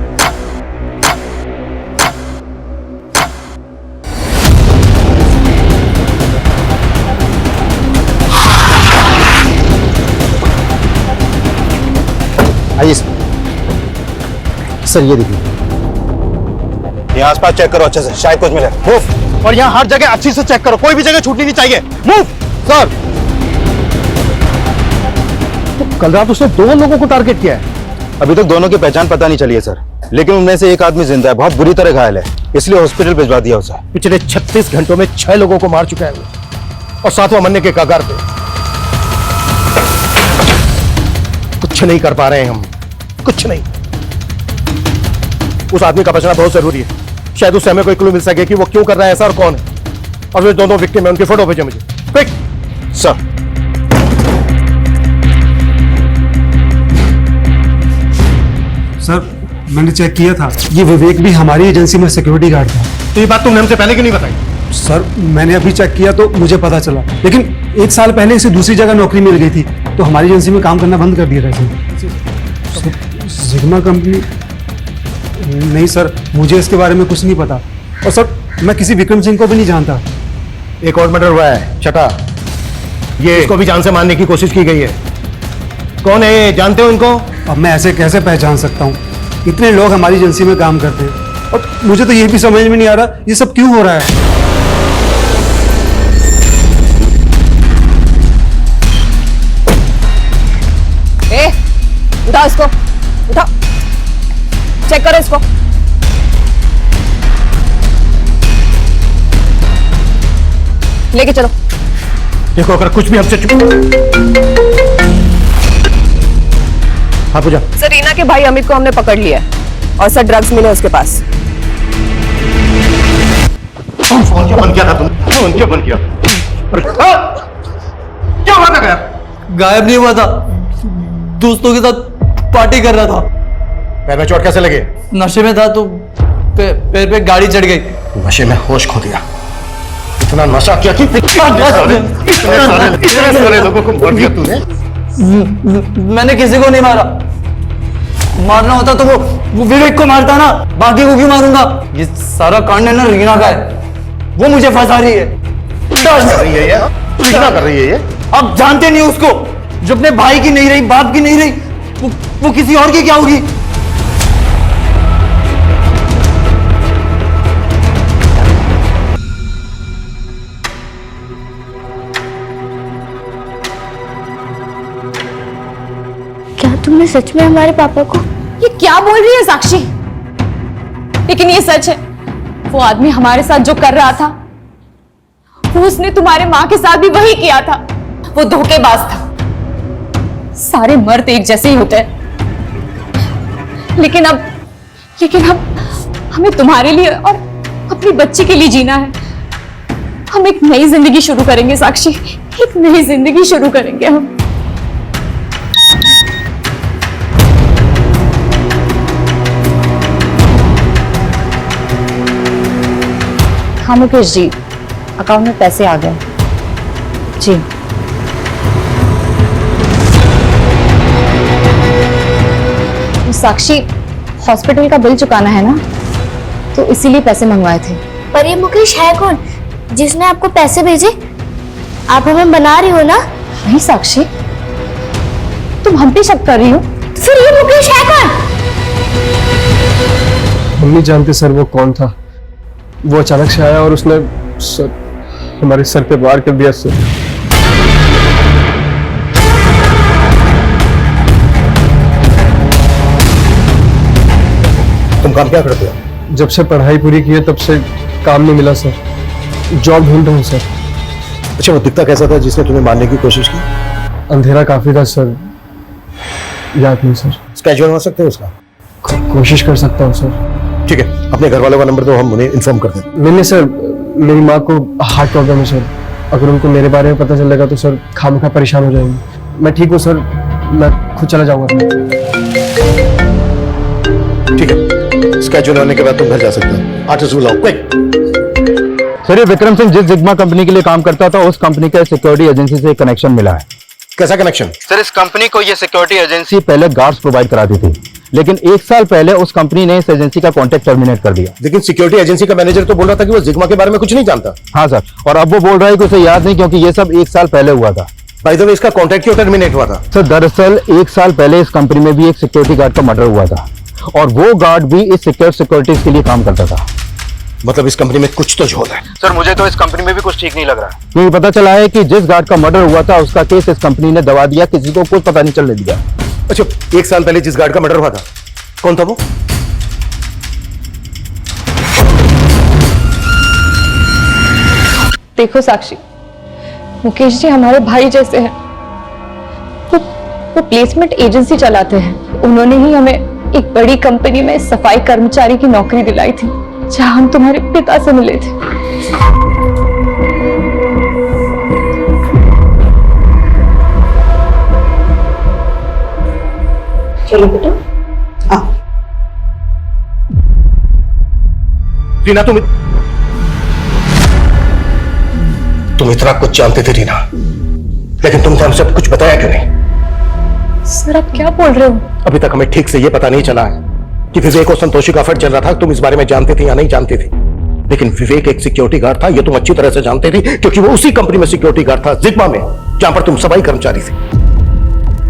आइए सर, ये देखिए, यहाँ आसपास चेक करो अच्छे से, शायद कुछ मिले। मूव। और यहाँ हर जगह अच्छी से चेक करो, कोई भी जगह छूटनी नहीं चाहिए। Move sir. कल रात उसने 2 लोगों को टारगेट किया है। अभी तक दोनों की पहचान पता नहीं चली है सर, लेकिन उनमें से एक आदमी जिंदा है, बहुत बुरी तरह घायल है, इसलिए हॉस्पिटल भिजवा दिया उसे। पिछले 36 घंटों में 6 लोगों को मार चुका है वो, और 7वां मरने के कगार पे। कुछ नहीं कर पा रहे हैं हम, कुछ नहीं। उस आदमी का बचना बहुत जरूरी है, शायद उससे हमें कोई क्लू मिल सके कि वो क्यों कर रहा है ऐसा और कौन है। और वे दोनों विक्टिम है, उनके फोटो भेजो मुझे क्विक। सर सर मैंने चेक किया था, ये विवेक भी हमारी एजेंसी में सिक्योरिटी गार्ड था। तो ये बात तुमने हमसे पहले क्यों नहीं बताई? सर मैंने अभी चेक किया तो मुझे पता चला, लेकिन 1 साल पहले इसे दूसरी जगह नौकरी मिल गई थी तो हमारी एजेंसी में काम करना बंद कर दिया था इसने। Sigma company? नहीं सर, मुझे इसके बारे में कुछ नहीं पता। और सर मैं किसी विक्रम सिंह को भी नहीं जानता। एक और मर्डर हुआ है, छठा। ये इसको भी जान से मारने की कोशिश की गई है। कौन है ये, जानते हो इनको? अब मैं ऐसे कैसे पहचान सकता हूँ, इतने लोग हमारी एजेंसी में काम करते हैं और मुझे तो ये भी समझ में नहीं आ रहा ये सब क्यों हो रहा है। उठाओ इसको, उठाओ, चेक करो इसको। लेके चलो। देखो अगर कुछ भी हमसे हाँ पूजा। सर रीना के भाई अमित को हमने पकड़ लिया है और सर ड्रग्स मिले उसके पास। फोन क्या बंद किया था तुमने? फोन क्या बंद किया? क्या हुआ था? गायब नहीं हुआ था, दोस्तों के साथ पार्टी कर रहा था। पैर में चोट कैसे लगे? नशे में था तो पैर पे गाड़ी चढ़ गई। नशे में होश खो दिया। इतना नशा किया कि इतने सारे लोगों को मार दिया तूने। मैंने किसी को नहीं मारा, मारना होता तो वो विवेक को मारता ना, बाकी को क्यों मारूंगा? ये सारा कांड है ना रीना का है, वो मुझे फंसा रही है। क्या कर रही है ये? आप जानते नहीं उसको, जो अपने भाई की नहीं रही, बाप की नहीं रही, वो किसी और की क्या होगी? क्या तुमने सच में हमारे पापा को? ये क्या बोल रही है साक्षी? लेकिन ये सच है, वो आदमी हमारे साथ जो कर रहा था वो उसने तुम्हारे माँ के साथ भी वही किया था। वो धोखेबाज था। सारे मर्द एक जैसे ही होते हैं, लेकिन अब हमें तुम्हारे लिए और अपनी बच्ची के लिए जीना है। हम एक नई जिंदगी शुरू करेंगे साक्षी, एक नई जिंदगी शुरू करेंगे हम। हाँ मुकेश जी, अकाउंट में पैसे आ गए जी। साक्षी, हॉस्पिटल का बिल चुकाना है ना, तो इसीलिए पैसे मंगवाए थे। पर ये मुकेश है कौन जिसने आपको पैसे भेजे? आप हमें बना रही हो ना? नहीं साक्षी, तुम हम पे शक कर रही हो। तो फिर ये मुकेश है कौन? हम नहीं जानते सर वो कौन था। वो अचानक से आया और उसने हमारे सर पे वार कर दिया सर। तुम काम क्या करते हो? जब से पढ़ाई पूरी की है तब से काम नहीं मिला सर। जॉब ढूंढ रहा हूँ सर। अच्छा, वो दिखता कैसा था जिसने तुम्हें मारने की कोशिश की? अंधेरा काफी था सर, याद नहीं सर। स्केड्यूल बना सकते हो उसका? कोशिश कर सकता हूँ सर। ठीक है, अपने घर वालों का नंबर दो, हम उन्हें इन्फॉर्म कर दें। नहीं सर, मेरी माँ को हार्ट प्रॉब्लम है सर। अगर उनको मेरे बारे में पता चलेगा तो सर खामखा परेशान हो जाएंगे। मैं ठीक हूँ सर, मैं खुद चला जाऊंगा। ठीक है, स्केड्यूल होने के बाद तुम घर जा सकते हो। आर्टिस्ट बुलाओ, क्विक। सर, ये विक्रम सिंह जिस जिग्मा कंपनी के लिए काम करता था उस कंपनी के सिक्योरिटी एजेंसी से कनेक्शन मिला है। कैसा कनेक्शन? सर, इस कंपनी को ये सिक्योरिटी एजेंसी पहले गार्ड्स प्रोवाइड कराती थी, लेकिन 1 साल पहले उस कंपनी ने इस एजेंसी का कॉन्ट्रैक्ट टर्मिनेट कर दिया। लेकिन सिक्योरिटी एजेंसी का मैनेजर तो बोल रहा था कि वो जिग्मा के बारे में कुछ नहीं जानता। हाँ सर, और अब वो बोल रहा है कि उसे याद नहीं क्योंकि ये सब 1 साल पहले हुआ था। बाय द वे, इसका कॉन्ट्रैक्ट क्यों टर्मिनेट हुआ था? सर, दरअसल 1 साल पहले इस कंपनी में भी एक सिक्योरिटी गार्ड का मर्डर हुआ था और वो गार्ड भी इस सिक्योरिटीज के लिए काम करता था। मतलब इस कंपनी में कुछ तो झोल है। सर, मुझे तो इस कंपनी में भी कुछ ठीक नहीं लग रहा है, क्योंकि पता चला है कि जिस गार्ड का मर्डर हुआ था उसका केस इस कंपनी ने दबा दिया, किसी को कुछ पता नहीं चलने दिया। अच्छा, 1 साल पहले जिस गार्ड का मर्डर हुआ था, कौन था वो? देखो साक्षी, मुकेश जी हमारे भाई जैसे हैं। वो प्लेसमेंट एजेंसी चलाते हैं। उन्होंने ही हमें एक बड़ी कंपनी में सफाई कर्मचारी की नौकरी दिलाई थी, जहां हम तुम्हारे पिता से मिले थे। चलो बेटा, रीना, तुम इतना कुछ जानते थे रीना, लेकिन तुमने हमसे कुछ बताया क्यों नहीं? सर, आप क्या बोल रहे हो? अभी तक हमें ठीक से ये पता नहीं चला है कि विवेक और संतोषी का अफेयर चल रहा था। तुम इस बारे में जानते थे या नहीं जानते थे? लेकिन विवेक एक सिक्योरिटी गार्ड था, ये तुम अच्छी तरह से जानते थे, क्योंकि वो उसी कंपनी में सिक्योरिटी गार्ड था, जिग्मा में, जहां पर तुम सफाई कर्मचारी थे।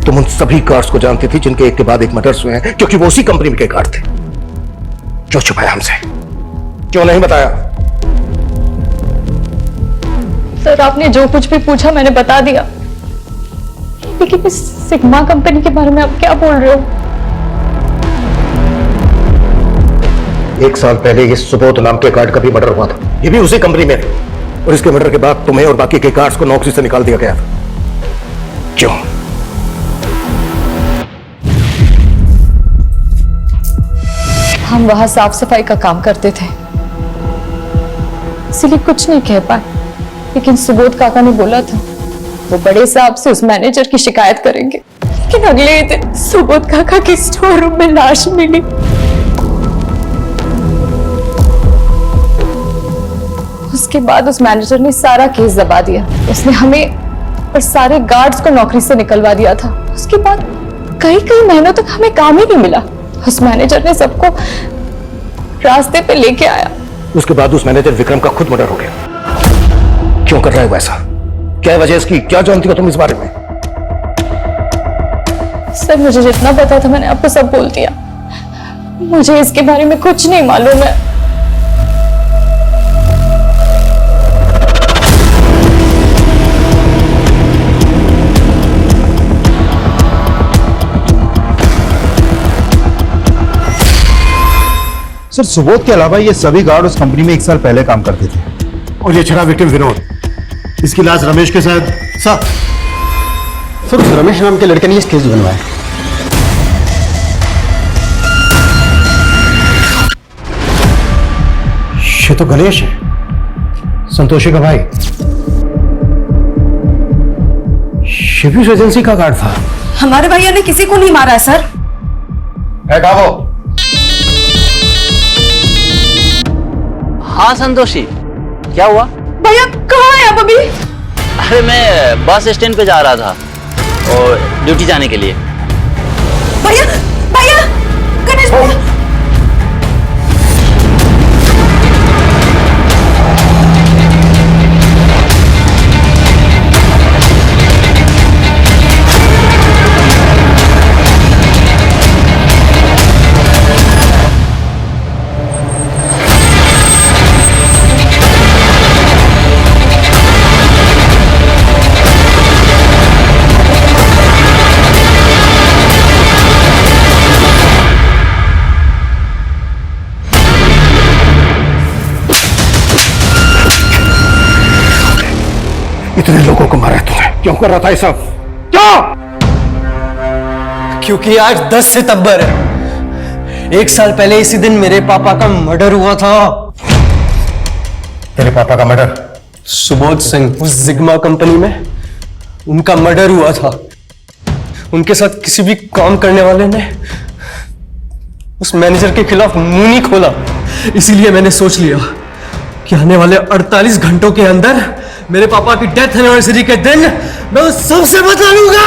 तुम उन सभी गार्ड्स को जानती थी जिनके एक के बाद एक मर्डर्स हुए हैं, क्योंकि वो उसी कंपनी के गार्ड थे। क्यों छुपाया हमसे? क्यों नहीं बताया? सर, आपने जो कुछ भी पूछा मैंने बता दिया, लेकिन इस सिग्मा कंपनी के बारे में आप क्या बोल रहे हो? 1 साल पहले ये सुबोध नाम के गार्ड का भी मर्डर हुआ था, ये भी उसी कंपनी में थे, और इसके मर्डर के बाद तुम्हें और बाकी के गार्ड्स को नौकरी से निकाल दिया गया था। क्यों? हम वहां साफ सफाई का काम करते थे, इसलिए कुछ नहीं कह पाए। लेकिन सुबोध काका ने बोला था वो बड़े साहब से उस मैनेजर की शिकायत करेंगे। लेकिन अगले ही दिन सुबोध काका के स्टोर रूम में लाश मिली। उसके बाद उस मैनेजर ने सारा केस दबा दिया। उसने हमें और सारे गार्ड्स को नौकरी से निकलवा दिया था। उसके बाद कई महीनों तक हमें काम ही नहीं मिला। उस मैनेजर ने सबको रास्ते पे लेके आया। उसके बाद उस मैनेजर विक्रम का खुद मर्डर हो गया। क्यों कर रहा है वैसा? क्या वजह इसकी? क्या जानती हो तुम इस बारे में? सर, मुझे जितना पता था मैंने आपको सब बोल दिया। मुझे इसके बारे में कुछ नहीं मालूम है। सर सुबोध के अलावा ये सभी गार्ड उस कंपनी में 1 साल पहले काम करते थे। और ये छड़ा विक्टिम विनोद, इसकी लाश रमेश के साथ। सर उस रमेश नाम के लड़के ने ये केस बनवाया। ये तो गणेश है, संतोषी का भाई। ये भी उस एजेंसी का गार्ड था। हमारे भैया ने किसी को नहीं मारा है सर। है कहाँ वो? हाँ संतोषी, क्या हुआ? भैया कहाँ है आप अभी? अरे मैं बस स्टैंड पे जा रहा था और ड्यूटी जाने के लिए। भैया भैया गणेश भैया। इतने लोगों को मारा है तूने, क्यों कर रहा था ये सब? क्यों? क्योंकि आज 10 सितंबर है। 1 साल पहले इसी दिन मेरे पापा का मर्डर हुआ था। तेरे पापा का मर्डर? सुबोध सिंह, उस जिग्मा कंपनी में उनका मर्डर हुआ था। उनके साथ किसी भी काम करने वाले ने उस मैनेजर के खिलाफ मुंह नहीं खोला। इसीलिए मैंने सोच लिया कि आने वाले 48 घंटों के अंदर मेरे पापा की डेथ एनिवर्सरी के दिन मैं उस सबसे बदला लूंगा।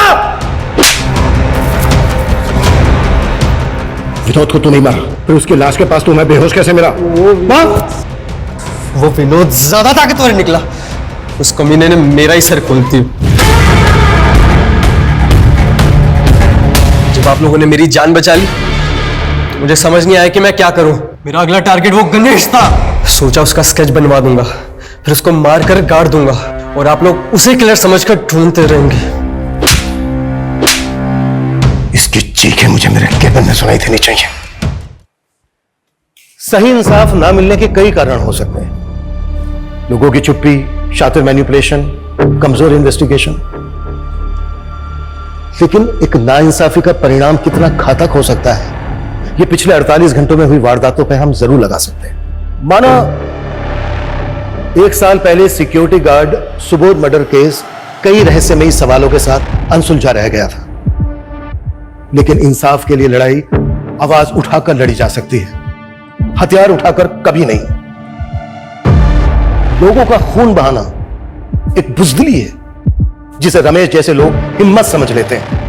विनोद को तू नहीं मारा, फिर उसकी लाश के पास तू मैं बेहोश कैसे मिला? वो विनोद ज्यादा ताकतवर निकला। उस कमीने ने मेरा ही सर खोल दिया। जब आप लोगों ने मेरी जान बचा ली तो मुझे समझ नहीं आया कि मैं क्या करूं। मेरा अगला टारगेट वो गणेश था। सोचा उसका स्केच बनवा दूंगा, फिर उसको मारकर गाड़ दूंगा और आप लोग उसे किलर समझकर ढूंढते रहेंगे। इसकी चीखें मुझे मेरे केबिन में सुनाई देनी चाहिए। सही इंसाफ ना मिलने के कई कारण हो सकते हैं। लोगों की चुप्पी, शातिर मैनिपुलेशन, कमजोर इन्वेस्टिगेशन। लेकिन एक नाइंसाफी का परिणाम कितना घातक हो सकता है, ये पिछले 48 घंटों में हुई वारदातों पर हम जरूर लगा सकते हैं। माना 1 साल पहले security guard Subodh murder case कई रहस्यमयी सवालों के साथ अनसुलझा रह गया था, लेकिन इंसाफ के लिए लड़ाई आवाज उठाकर लड़ी जा सकती है, हथियार उठाकर कभी नहीं। लोगों का खून बहाना एक बुज़दिली है जिसे रमेश जैसे लोग हिम्मत समझ लेते हैं।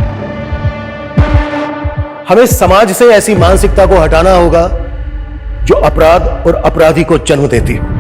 हमें समाज से ऐसी मानसिकता को हटाना होगा जो अपराध और अपराधी को जन्म देती है।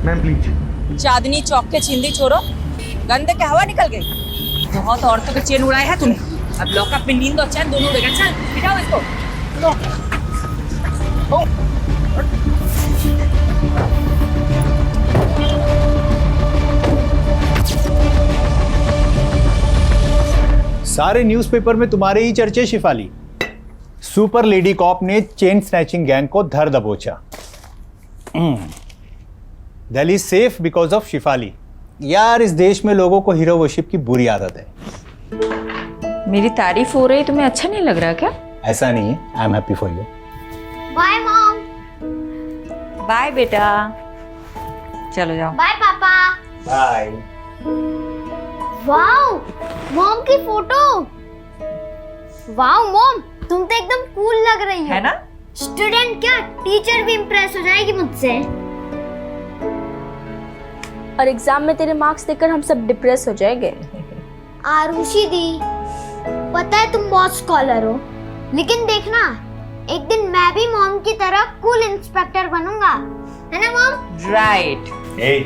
Ma'am please. चांदनी चौक के छिंदी छोड़ो, गंदे के हवा निकल गई। बहुत औरतों के चेन उड़ाए हैं तुमने। अब लॉकअप में नींद और चैन दोनों उड़ेगा। चल बिठाओ इसको। सारे न्यूज़पेपर में तुम्हारे ही चर्चे शिफाली। सुपर लेडी कॉप ने चेन स्नैचिंग गैंग को धर दबोचा। Delhi safe because of Shifali. यार इस देश में लोगों को हीरो वर्शिप की बुरी आदत है। मेरी तारीफ हो रही, तुम्हें अच्छा नहीं लग रहा क्या? ऐसा नहीं है, I am happy for you. Bye mom. Bye बेटा, चलो जाओ। बाय पापा। बाय। वाओ, मॉम की फोटो। वाओ मॉम, तुम तो एकदम कूल लग रही हो। है ना? स्टूडेंट क्या, टीचर भी इम्प्रेस हो जाएगी मुझसे। और एग्जाम में तेरे मार्क्स देखकर हम सब डिप्रेस हो जाएंगे। आरुषि दी, पता है तुम बहुत स्कॉलर हो, लेकिन देखना एक दिन मैं भी मॉम की तरह कूल इंस्पेक्टर बनूंगा, है ना मॉम? राइट। ए,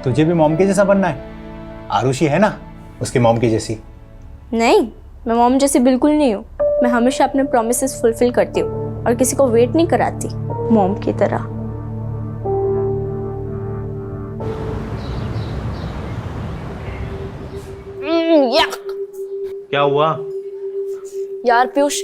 तुझे भी मॉम के जैसा बनना है? आरुषि है ना उसकी मॉम की जैसी। नहीं, मैं मॉम जैसी बिल्कुल नहीं हूँ। मैं हमेशा अपने प्रॉमिसेस फुलफिल करती हूँ और किसी को वेट नहीं कराती मॉम की तरह। क्या हुआ? यार पीयूष,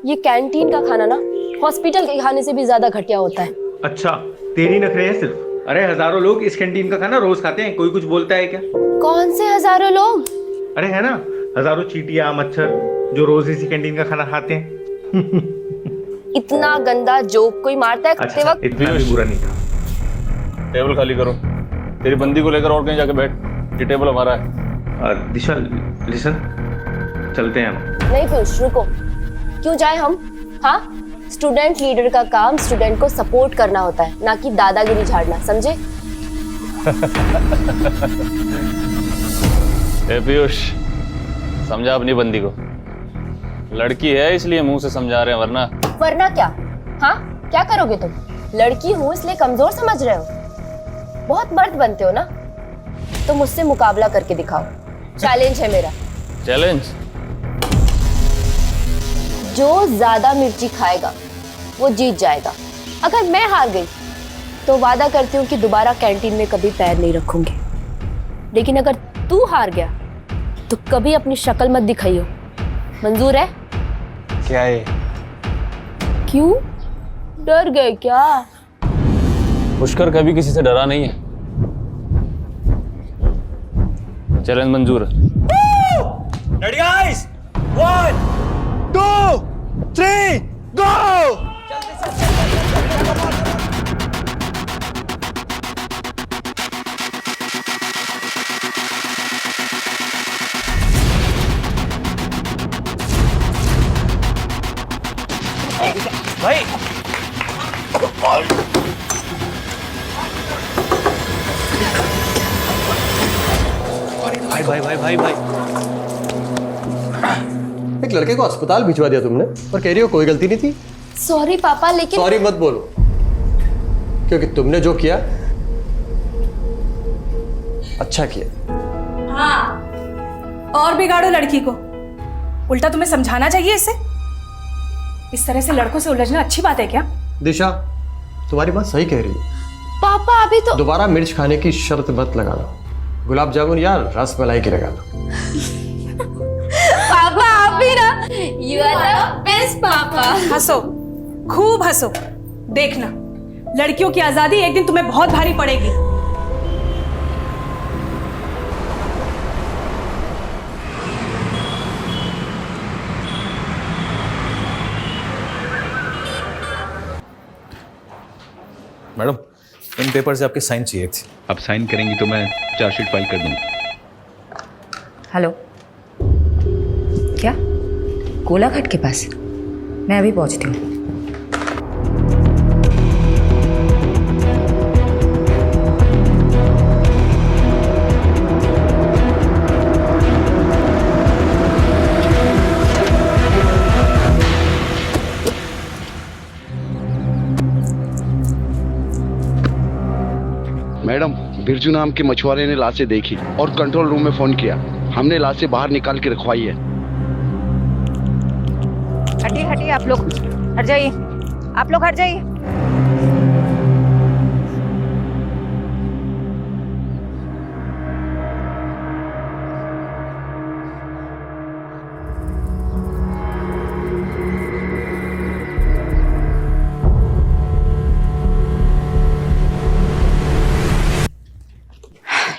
ये कैंटीन का खाना ना हॉस्पिटल के खाने से भी ज्यादा घटिया होता है। अच्छा, तेरी नखरे हैं सिर्फ? अरे हजारों लोग इस कैंटीन का खाना रोज खाते हैं, कोई कुछ बोलता है क्या? कौन से हजारों लोग? अरे है ना, हजारों चींटियां, मच्छर जो रोज इसी कैंटीन का खाना खाते हैं। इतना गंदा जोक कोई मारता है खाते वक्त? इतना भी बुरा नहीं था। टेबल खाली करो। तेरी बंदी को लेकर और कहीं जाके बैठ, ये टेबल हमारा है। दिशा लिसन, चलते हैं हम। नहीं पीयूष, रुको। क्यों जाए हम? हाँ, स्टूडेंट लीडर का काम स्टूडेंट को सपोर्ट करना होता है, ना कि दादागिरी झाड़ना, समझे? ए पीयूष, समझा अपनी बंदी को। लड़की है इसलिए मुंह से समझा रहे हैं, वरना क्या? हाँ, क्या करोगे तुम? लड़की हूँ इसलिए कमजोर समझ रहे हो? बहुत मर्द बनते हो ना, तो मुझसे मुकाबला करके दिखाओ। चैलेंज है मेरा। चैलेंज? जो ज्यादा मिर्ची खाएगा वो जीत जाएगा। अगर मैं हार गई तो वादा करती हूँ कि दोबारा कैंटीन में कभी पैर नहीं रखूंगी। लेकिन अगर तू हार गया तो कभी अपनी शक्ल मत दिखाइयो। मंजूर है? क्या है? क्यों डर गए क्या? पुष्कर कभी किसी से डरा नहीं है। चैलेंज मंजूर है। रेडी गाइस, 1 2 3 गो! भाई भाई भाई भाई भाई भाई एक लड़के को अस्पताल भिजवा दिया तुमने और कह रही हो कोई गलती नहीं थी। सॉरी पापा, लेकिन सॉरी मत बोलो, क्योंकि तुमने जो किया अच्छा किया। हाँ, और बिगाड़ो लड़की को। उल्टा तुम्हें समझाना चाहिए इसे। इस तरह से लड़कों से उलझना अच्छी बात है क्या? दिशा, तुम्हारी बात सही कह रही है। पापा अभी तो दोबारा मिर्च खाने की शर्त मत लगाना। गुलाब जामुन या रस मलाई की लगाना। पापा आप भी ना, यू आर द बेस्ट पापा। हंसो, खूब हंसो। देखना, लड़कियों की आजादी एक दिन तुम्हें बहुत भारी पड़ेगी। मैडम, इन पेपर से आपके साइन चाहिए थे। आप साइन करेंगी तो मैं चार्जशीट फाइल कर दूंगा। हेलो, क्या कोलाघाट के पास? मैं अभी पहुंचती हूँ। मैडम, बिरजू नाम के मछुआरे ने लाशें देखी और कंट्रोल रूम में फोन किया। हमने लाशें बाहर निकाल के रखवाई है। हटिए हटिए, आप लोग हट जाइए, आप लोग हट जाइए।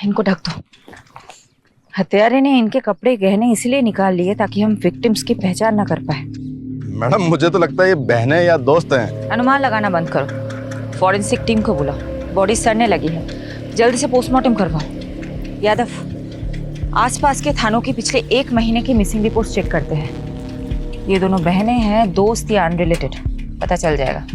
इनको ढक दो। हत्यारे ने इनके कपड़े गहने इसलिए निकाल लिए ताकि हम विक्टिम्स की पहचान ना कर पाए। मैडम, मुझे तो लगता है ये बहनें या दोस्त हैं। अनुमान लगाना बंद करो। फॉरेंसिक टीम को बुलाओ, बॉडी सड़ने लगी है, जल्दी से पोस्टमार्टम करवाओ। यादव, आसपास के थानों की पिछले 1 महीने की मिसिंग रिपोर्ट्स चेक करते हैं। ये दोनों बहनें हैं, दोस्त या अनरिलेटेड, पता चल जाएगा।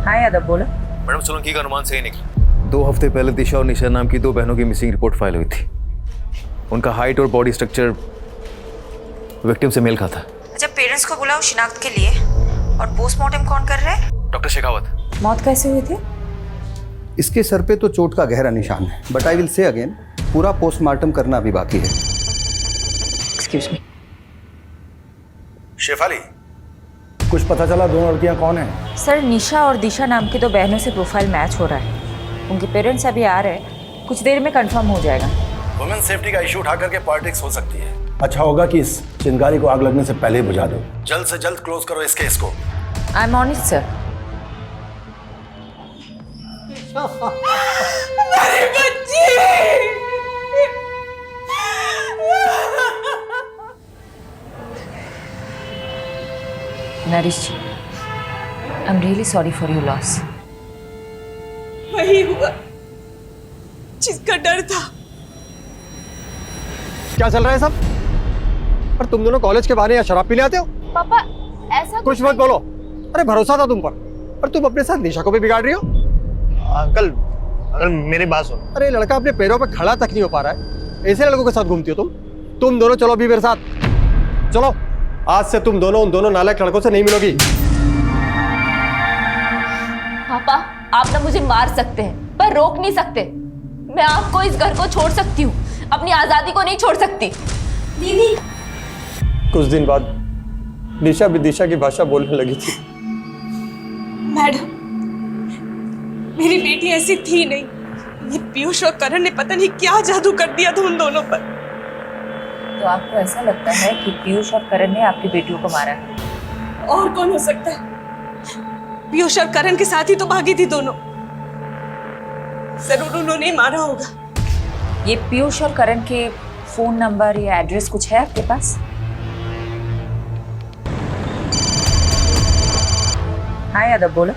हाँ यादव बोलो। मैडम सोलंकी का अनुमान सही निकला। 2 हफ्ते पहले दिशा और निशा नाम की 2 बहनों की मिसिंग रिपोर्ट फाइल हुई थी। उनका हाइट और बॉडी स्ट्रक्चर विक्टिम से मेल खाता। अच्छा, पेरेंट्स को बुलाओ शिनाख्त के लिए। और पोस्टमार्टम कौन कर रहे हैं? डॉक्टर शेखावत। मौत कैसे हुई थी? इसके सर पे तो चोट का गहरा निशान है, but I will say again, पूरा पोस्टमार्टम करना अभी बाकी है। Excuse me. शेफाली, कुछ पता चला 2 लड़कियां कौन हैं? सर, निशा और दिशा नाम की 2 बहनों से प्रोफाइल मैच हो रहा है। उनके पेरेंट्स अभी आ रहे हैं, कुछ देर में कंफर्म हो जाएगा। वुमेन सेफ्टी का इशू उठा करके पॉलिटिक्स हो सकती है। अच्छा होगा कि इस चिंगारी को आग लगने से पहले ही बुझा दो। जल्द से जल्द क्लोज करो इस केस को। I am on it sir. मेरी बच्ची! Narish ji, I am really sorry for your loss. वही हुआ जिसका डर था। क्या चल रहा है सब? और तुम दोनों कॉलेज के बाहर यहाँ शराब पीने आते हो? पापा ऐसा कुछ मत बोलो। अरे भरोसा था तुम पर, और तुम अपने साथ निशा को भी बिगाड़ रही हो। अंकल, अंकल मेरी बात सुनो। अरे लड़का अपने पैरों पे खड़ा तक नहीं हो पा रहा है, ऐसे लड़कों के साथ घूमती हो तुम? तुम दोनों चलो अभी मेरे साथ। चलो, आज से तुम दोनों उन दोनों नालायक लड़कों से नहीं मिलोगी। पापा, आप ना मुझे मार सकते हैं पर रोक नहीं सकते। मैं आपको इस घर को छोड़ सकती हूँ, अपनी आजादी को नहीं छोड़ सकती। दीदी, कुछ दिन बाद निशा विदिशा की भाषा बोलने लगी थी। मैडम, मेरी बेटी ऐसी थी नहीं। ये पीयूष और करण ने पता नहीं क्या जादू कर दिया था उन दोनों पर। तो आपको ऐसा लगता है कि पीयूष और करण ने आपकी बेटियों को मारा है? और कौन हो सकता है? पीयूष और करण के साथ ही तो भागी थी दोनों। जरूर उन्होंने ही मारा होगा। ये पीयूष और करण के फोन नंबर या एड्रेस कुछ है आपके पास? हाँ यादव बोलो।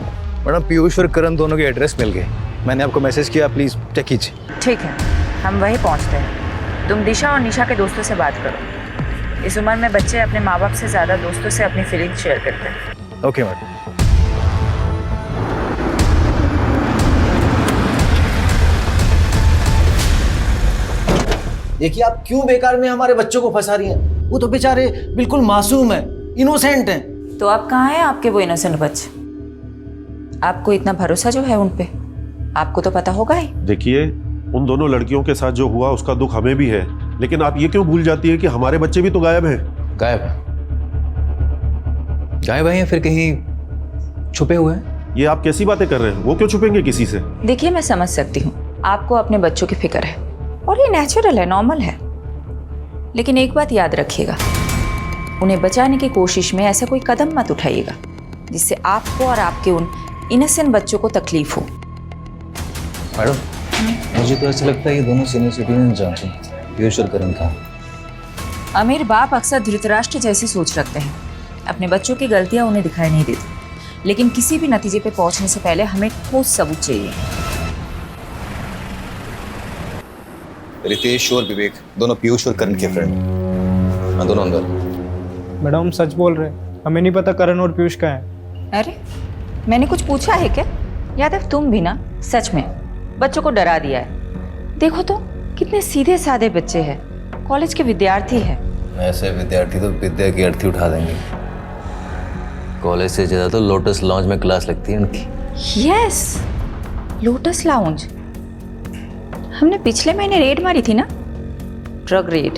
मैडम, पीयूष और करण दोनों के एड्रेस मिल गए। मैंने आपको मैसेज किया, प्लीज चेक कीजिए। ठीक है, हम वहीं पहुंचते हैं। तुम दिशा और निशा के दोस्तों से बात करो। इस उम्र में बच्चे अपने माँ बाप से ज्यादा दोस्तों से अपनी फीलिंग शेयर करते हैं। Okay madam. देखिए, आप क्यों बेकार में हमारे बच्चों को फंसा रही हैं? वो तो बेचारे बिल्कुल मासूम हैं, इनोसेंट हैं। तो अब कहाँ हैं आपके वो इनोसेंट बच्चे? आपको इतना भरोसा जो है उन पे, आपको तो पता होगा ही। देखिए, उन दोनों लड़कियों के साथ जो हुआ उसका दुख हमें भी है, लेकिन आप ये क्यों भूल जाती है कि हमारे बच्चे भी तो गायब हैं। गायब है? गायब है या फिर कहीं छुपे हुए हैं? ये आप कैसी बातें कर रहे हैं? वो क्यों छुपेंगे किसी से? देखिए, मैं समझ सकती हूँ आपको अपने बच्चों की फिक्र है, और ये नेचुरल है, नॉर्मल है। लेकिन एक बात याद रखिएगा, उन्हें बचाने की कोशिश में ऐसा कोई कदम मत उठाइएगा जिससे आपको और आपके उन इनोसेंट बच्चों को तकलीफ हो। मैडम, मुझे तो ऐसा लगता है ये दोनों सीनियर सिटीजन जानते हैं पीयूष और करण का। अमीर बाप अक्सर धृतराष्ट्र जैसी सोच रखते हैं। अपने बच्चों की गलतियां उन्हें दिखाई नहीं देती, लेकिन किसी भी नतीजे पे पहुंचने से पहले हमें ठोस सबूत चाहिए। रितेश और विवेक दोनों पीयूष और करण के फ्रेंड, दोनों अंदर। मैडम सच बोल रहे, हमें नहीं पता करण और पीयूष का है। अरे, मैंने कुछ पूछा है क्या? यादव, तुम भी ना सच में बच्चों को डरा दिया है। देखो तो कितने सीधे साधे बच्चे हैं, कॉलेज के विद्यार्थी हैं। ऐसे विद्यार्थी तो विद्या की अर्थी उठा देंगे। कॉलेज से ज्यादा तो लोटस लॉन्ज में क्लास लगती है उनकी। Yes, lotus lounge. हमने पिछले महीने रेड मारी थी ना, ड्रग रेड।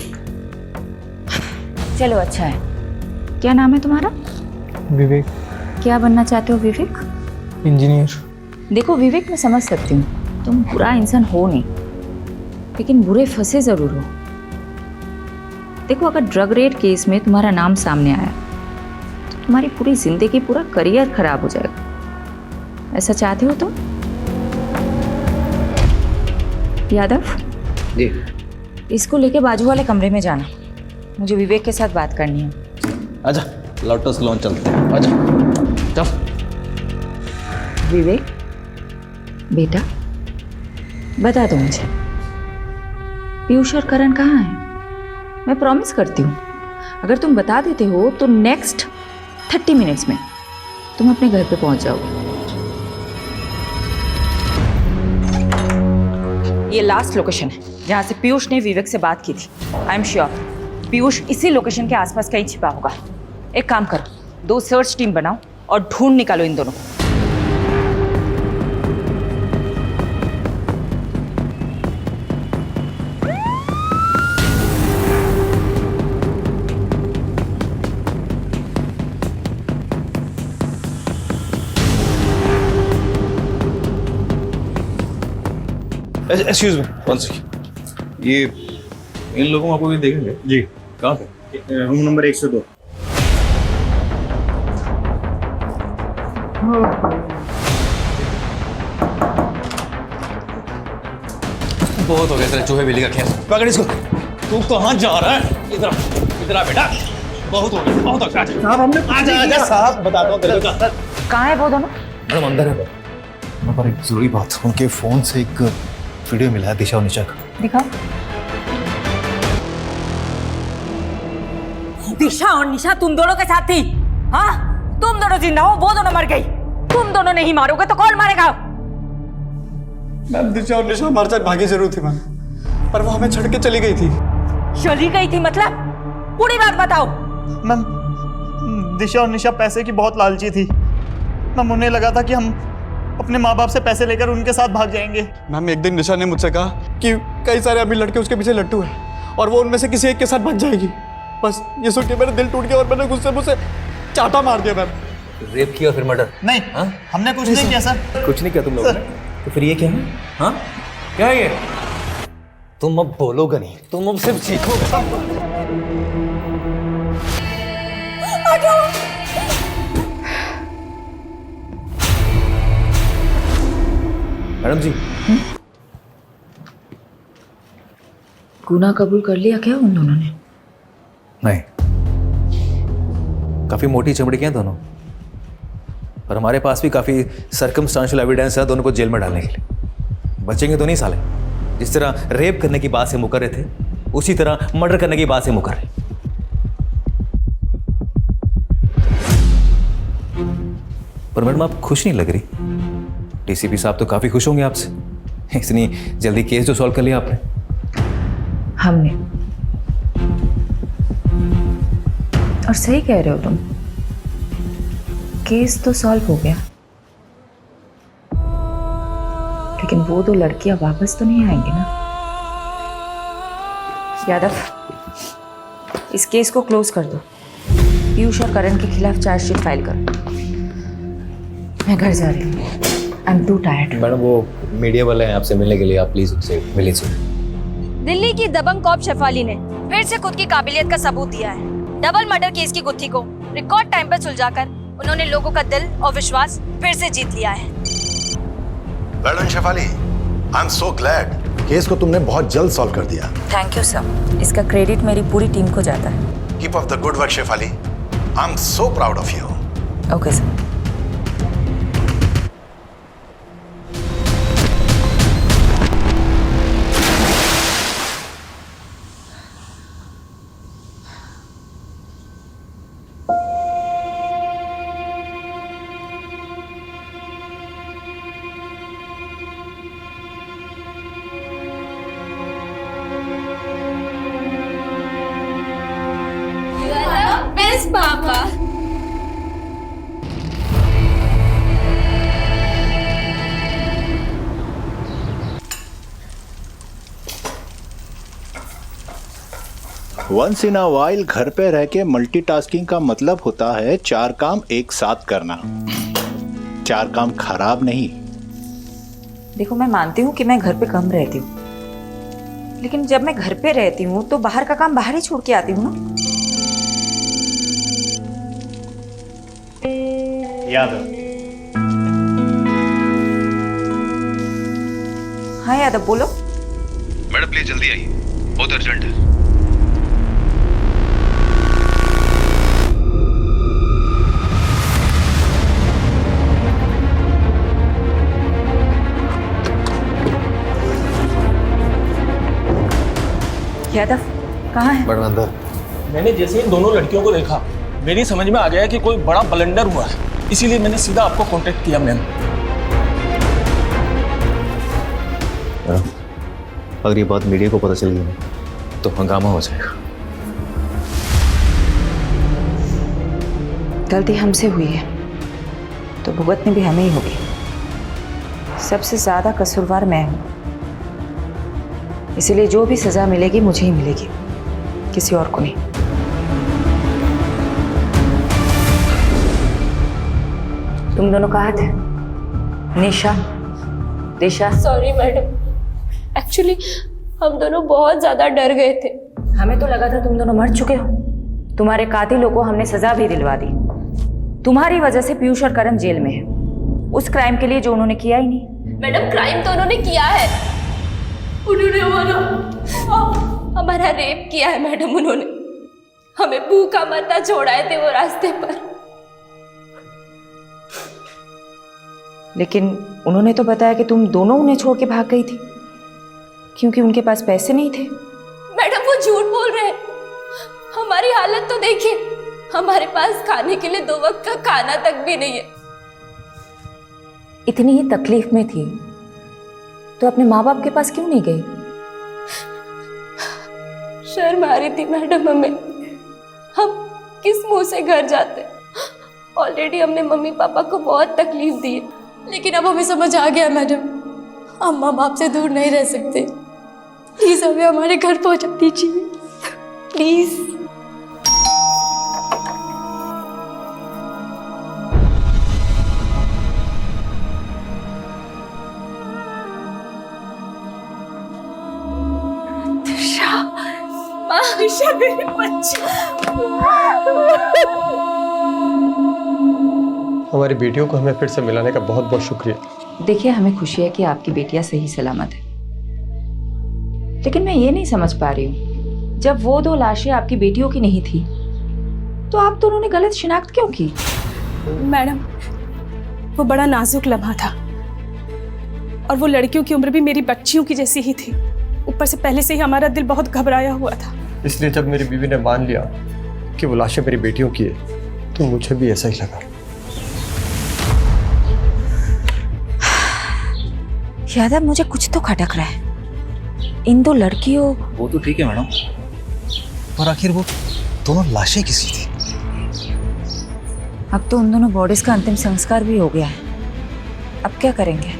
चलो अच्छा है। क्या नाम है तुम्हारा? विवेक। क्या बनना चाहते हो विवेक? इंजीनियर। देखो विवेक, मैं समझ सकती हूँ तुम बुरा इंसान हो नहीं, लेकिन बुरे फंसे जरूर हो। देखो, अगर ड्रग रेड केस में तुम्हारा नाम सामने आया तो तुम्हारी पूरी जिंदगी, पूरा करियर खराब हो जाएगा। ऐसा चाहते हो तो? यादव जी। इसको लेके बाजू वाले कमरे में जाना, मुझे विवेक के साथ बात करनी है। आजा लॉटस लॉन्च चलते हैं, आजा चल। विवेक बेटा बता दो मुझे, पीयूष और करण कहाँ हैं? मैं प्रॉमिस करती हूँ अगर तुम बता देते हो तो नेक्स्ट 30 मिनट्स में तुम अपने घर पे पहुंच जाओगे। ये लास्ट लोकेशन है जहाँ से पीयूष ने विवेक से बात की थी। आई एम श्योर पीयूष इसी लोकेशन के आसपास कहीं छिपा होगा। एक काम करो, 2 सर्च टीम बनाओ और ढूंढ निकालो इन दोनों को। Excuse me, one second. ये इन लोगों को आप भी देखेंगे? जी। कहाँ पे? Room number 102। बहुत हो गया तेरे चूहे बिल्ली का खेल। पकड़ इसको। तू कहाँ जा रहा है? इधर आ बेटा। बहुत हो गया, बहुत हो गया। साहब हमने आजा साहब बता दो तेरे को। कहाँ है वो दोनों? मैडम अंदर है। मैं पर एक जरूरी बात, उनके फोन से एक वीडियो मिला है दिशा और निशा का। दिखाओ। दिशा और निशा तुम दोनों के साथ थी? हाँ, तुम दोनों जिंदा हो, वो दोनों मर गई। तुम दोनों नहीं मारोगे तो कौन मारेगा? मैम दिशा और निशा हमारे साथ भागी जरूर थी मैम, पर वो हमें छोड़ के चली गई थी। चली गई थी मतलब? पूरी बात बताओ। मैम दिशा और निशा पैसे की बहुत लालची थी मैम, उन्हें लगा था कि हम अपने माँ बाप से पैसे लेकर उनके साथ भाग जाएंगे। मैम एक दिन निशा ने मुझसे कहा कि कई सारे अभी लड़के उसके पीछे लट्टू हैं और वो उनमें से किसी एक के साथ भाग जाएगी। बस ये सुन के मेरा दिल टूट गया और मैंने गुस्से मुझसे चाटा मार दिया मैम। रेप किया फिर मर्डर? नहीं हमने कुछ नहीं किया सर। कुछ नहीं किया तुम लोगों ने? तो फिर ये क्या है? हाँ क्या है ये? तुम अब बोलोगे नहीं, तुम अब सिर्फ सीखोगे। मैडम जी गुनाह कबूल कर लिया क्या उन दोनों ने? नहीं, काफी मोटी चमड़ी के हैं दोनों, पर हमारे पास भी काफी सर्कमस्टांशियल एविडेंस है दोनों को जेल में डालने के लिए। बचेंगे तो नहीं साले। जिस तरह रेप करने की बात से मुकर रहे थे, उसी तरह मर्डर करने की बात से मुकर रहे। पर मैडम आप खुश नहीं लग रही। डीसीपी साहब तो काफी खुश होंगे आपसे, इतनी जल्दी केस जो सॉल्व कर लिया आपने। हमने? और सही कह रहे हो तुम, केस तो सॉल्व हो गया, लेकिन वो 2 लड़कियां वापस तो नहीं आएंगी ना? यादव इस केस को क्लोज कर दो। पीयूष और करण के खिलाफ चार्जशीट फाइल करो। मैं घर जा रही हूँ, I am to tired. Madam वो मीडिया वाले हैं आपसे मिलने के लिए, आप प्लीज उनसे मिल लीजिए। दिल्ली की दबंग कॉप शेफाली ने फिर से खुद की काबिलियत का सबूत दिया है। डबल मर्डर केस की गुत्थी को रिकॉर्ड टाइम पर सुलझाकर उन्होंने लोगों का दिल और विश्वास फिर से जीत लिया है। Well Shefali, I am so glad. Case को तुमने बहुत जल्द सॉल्व कर दिया। थैंक यू सर, इसका क्रेडिट मेरी पूरी टीम को जाता है। Keep up the good work Shefali, I am so proud of you. Okay sir. पापा वंस इन अ वाइल घर पे रह के मल्टीटास्किंग का मतलब होता है 4 काम एक साथ करना। 4 काम खराब नहीं। देखो मैं मानती हूँ कि मैं घर पे कम रहती हूँ, लेकिन जब मैं घर पे रहती हूँ तो बाहर का काम बाहर ही छोड़ के आती हूँ ना। यादव हाँ यादव बोलो। मैडम प्लीज जल्दी आइए, बहुत अर्जेंट है। यादव कहाँ है? मैडम अंदर। मैंने जैसे इन दोनों लड़कियों को देखा, मेरी समझ में आ गया कि कोई बड़ा ब्लंडर हुआ है, इसीलिए मैंने सीधा आपको कांटेक्ट किया। मैम अगर ये बात मीडिया को पता चल गई तो हंगामा हो जाएगा। गलती हमसे हुई है तो भुगतनी भी हमें ही होगी। सबसे ज्यादा कसूरवार मैं हूं, इसलिए जो भी सजा मिलेगी मुझे ही मिलेगी, किसी और को नहीं। तुम दोनों कहाँ थे? निशा, दिशा? सॉरी मैडम, एक्चुअली हम दोनों बहुत ज्यादा डर गए थे। हमें तो लगा था तुम दोनों मर चुके हो। तुम्हारे कातिलों को हमने सजा भी दिलवा दी। तुम्हारी वजह से पीयूष और करण जेल में है, उस क्राइम के लिए जो उन्होंने किया ही नहीं। मैडम क्राइम तो उन्होंने किया है, उन्होंने हमारा रेप किया है मैडम। उन्होंने हमें भूखा मरना छोड़ाए थे वो रास्ते पर। लेकिन उन्होंने तो बताया कि तुम दोनों उन्हें छोड़ के भाग गई थी क्योंकि उनके पास पैसे नहीं थे। मैडम वो झूठ बोल रहे हैं, हमारी हालत तो देखिए, हमारे पास खाने के लिए 2 वक्त का खाना तक भी नहीं है। इतनी ही तकलीफ में थी तो अपने माँ बाप के पास क्यों नहीं गई? शर्म आ रही थी मैडम हमें, हम किस मुंह से घर जाते। ऑलरेडी हमने मम्मी पापा को बहुत तकलीफ दी है, लेकिन अब हमें समझ आ गया मैडम, हम माँ बाप से दूर नहीं रह सकते। प्लीज हमें हमारे घर पहुंचा दीजिए, प्लीज। दिशा मेरे बच्चे। हमारी बेटियों को हमें फिर से मिलाने का बहुत बहुत शुक्रिया। देखिए, हमें खुशी है कि आपकी बेटियां सही सलामत है, लेकिन मैं ये नहीं समझ पा रही हूँ, जब वो 2 लाशें आपकी बेटियों की नहीं थी तो आप दोनों ने गलत शिनाख्त क्यों की? मैडम वो बड़ा नाजुक लम्हा था और वो लड़कियों की उम्र भी मेरी बच्चियों की जैसी ही थी। ऊपर से पहले से ही हमारा दिल बहुत घबराया हुआ था। इसलिए जब मेरी बीवी ने मान लिया कि वो लाशें मेरी बेटियों की है तो मुझे भी ऐसा ही लगा। यादव, मुझे कुछ तो खटक रहा है। इन 2 लड़कियों। वो तो ठीक है मैडम, पर आखिर वो दोनों लाशें किसी थी? अब तो उन दोनों बॉडीज का अंतिम संस्कार भी हो गया है, अब क्या करेंगे?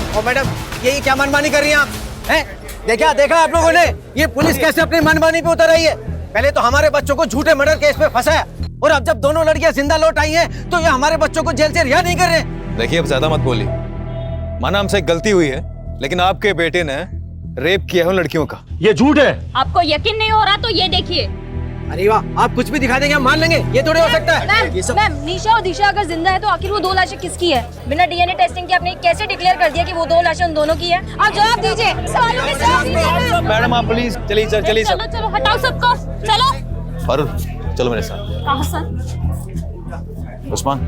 ओ मैडम, ये क्या मनमानी कर रही हैं आप? हैं? देखा आप लोगों ने ये पुलिस कैसे अपनी मनमानी पे उतर रही है? पहले तो हमारे बच्चों को झूठे मर्डर केस में फंसाया और अब जब दोनों लड़कियां जिंदा लौट आई हैं तो ये हमारे बच्चों को जेल से रिहा नहीं कर रहे। देखिए, अब ज्यादा मत बोलिए। माना हमसे एक गलती हुई है, लेकिन आपके बेटे ने रेप किया है उन लड़कियों का। ये झूठ है। आपको यकीन नहीं हो रहा तो ये देखिए। अरे वाह, आप कुछ भी दिखा देंगे हम मान लेंगे, ये थोड़ी हो सकता है। मैम, निशा और दिशा अगर जिंदा है तो आखिर वो 2 लाशें किसकी है? बिना डीएनए टेस्टिंग के आपने कैसे डिक्लेयर कर दिया कि वो 2 लाशें उन दोनों की है? आप जवाब दीजिए, सवालों के जवाब दीजिए। मैडम आप प्लीज चलिए सर। चलो हटाओ सबको, चलो। फारूक चलो मेरे साथ। कहाँ सर? उस्मान,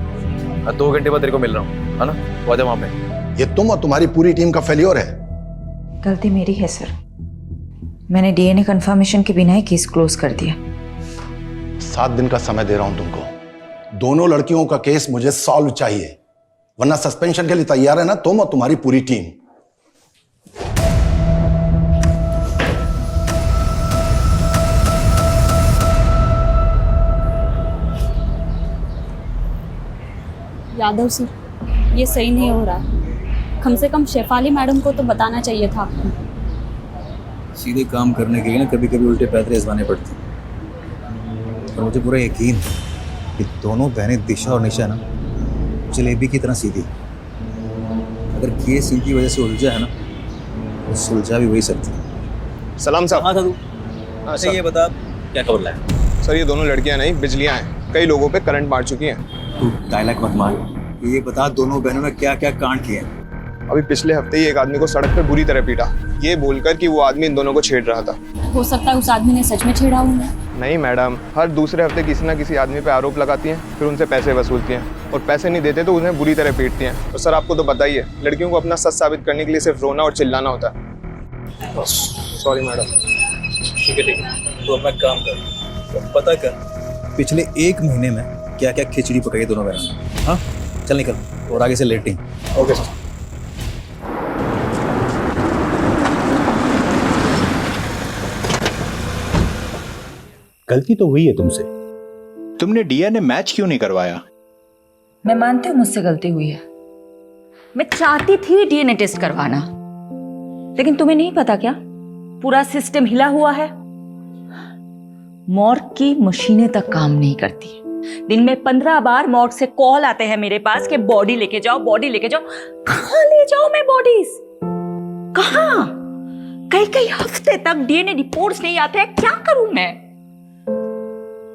2 घंटे बाद तेरे को मिल रहा हूँ, है ना? वो आजा वहाँ पे। ये तुम और तुम्हारी पूरी टीम का फेलियर है। गलती मेरी है सर, मैंने डीएनए कंफर्मेशन के बिना ही केस क्लोज कर दिया। 7 दिन का समय दे रहा हूं तुमको। दोनों लड़कियों का केस मुझे सॉल्व चाहिए, वरना सस्पेंशन के लिए तैयार है ना तुम और तुम्हारी पूरी टीम। यादव सर, ये सही नहीं हो रहा, कम से कम शेफाली मैडम को तो बताना चाहिए था आपको। सीधे काम करने के लिए ना कभी कभी उल्टे पैतरे आजमाने पड़ते हैं, और मुझे पूरा यकीन है कि दोनों बहनें दिशा और निशा ना जलेबी की तरह सीधी। अगर केस इनकी वजह से उलझा है ना तो सुलझा भी वही सकती है। सलाम साहब। हाँ साधु, हाँ ये बता क्या खबर लाया? सर, ये दोनों लड़कियां नहीं बिजलियां हैं, कई लोगों पे करंट मार चुकी हैं। तू डायलॉग मत मार, ये बता दोनों बहनों ने क्या क्या कांड किए हैं। अभी पिछले हफ्ते ही एक आदमी को सड़क पर बुरी तरह पीटा, ये बोलकर कि वो आदमी इन दोनों को छेड़ रहा था। हो सकता है उस आदमी ने सच में छेड़ा हुआ। नहीं मैडम, हर दूसरे हफ्ते किसी ना किसी आदमी पे आरोप लगाती हैं, फिर उनसे पैसे वसूलती हैं और पैसे नहीं देते तो उन्हें बुरी तरह पीटती हैं। तो सर आपको तो पता ही है, लड़कियों को अपना सच साबित करने के लिए सिर्फ रोना और चिल्लाना होता है। Sorry madam. ठीक है, तो अपना काम कर, तो पता कर पिछले 1 महीने में क्या क्या खिचड़ी पकाई दोनों बहनों ने। हाँ चल निकल, और आगे से लेटिंग। Okay sir. गलती तो हुई है तुमसे, तुमने डीएनए मैच क्यों नहीं करवाया? मैं मानती हूँ मुझसे गलती हुई है, मैं चाहती थी डीएनए टेस्ट करवाना, लेकिन तुम्हें नहीं पता क्या पूरा सिस्टम हिला हुआ है। मॉर्ग की मशीनें तक काम नहीं करती। दिन में 15 बार मॉर्ग से कॉल आते हैं मेरे पास कि बॉडी लेके जाओ, बॉडी लेके जाओ। कहाँ ले जाओ मैं बॉडीज? कहाँ? कई हफ्ते तक डीएनए रिपोर्ट्स नहीं आते हैं, क्या करूं मैं?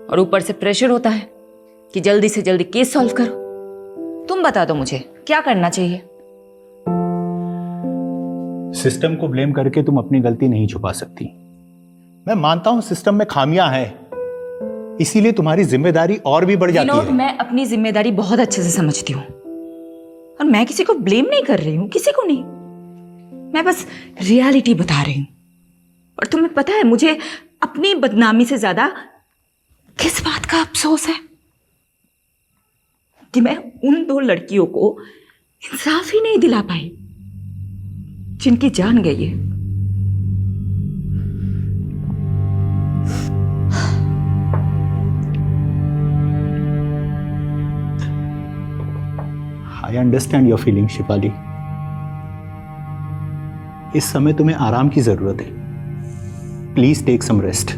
और ऊपर से प्रेशर होता है कि जल्दी से जल्दी केस सॉल्व करो। तुम बता दो मुझे क्या करना चाहिए। सिस्टम को ब्लेम करके तुम अपनी गलती नहीं छुपा सकती। मैं मानता हूं सिस्टम में खामियां हैं, इसीलिए तुम्हारी जिम्मेदारी और भी बढ़ जाती है। मैं अपनी जिम्मेदारी बहुत अच्छे से समझती हूँ और मैं किसी को ब्लेम नहीं कर रही हूँ, किसी को नहीं। मैं बस रियलिटी बता रही हूँ। और तुम्हें पता है मुझे अपनी बदनामी से ज्यादा किस बात का अफसोस है कि मैं उन 2 लड़कियों को इंसाफ ही नहीं दिला पाई जिनकी जान गई है। I understand your feeling Shifali. इस समय तुम्हें आराम की जरूरत है। Please take some rest.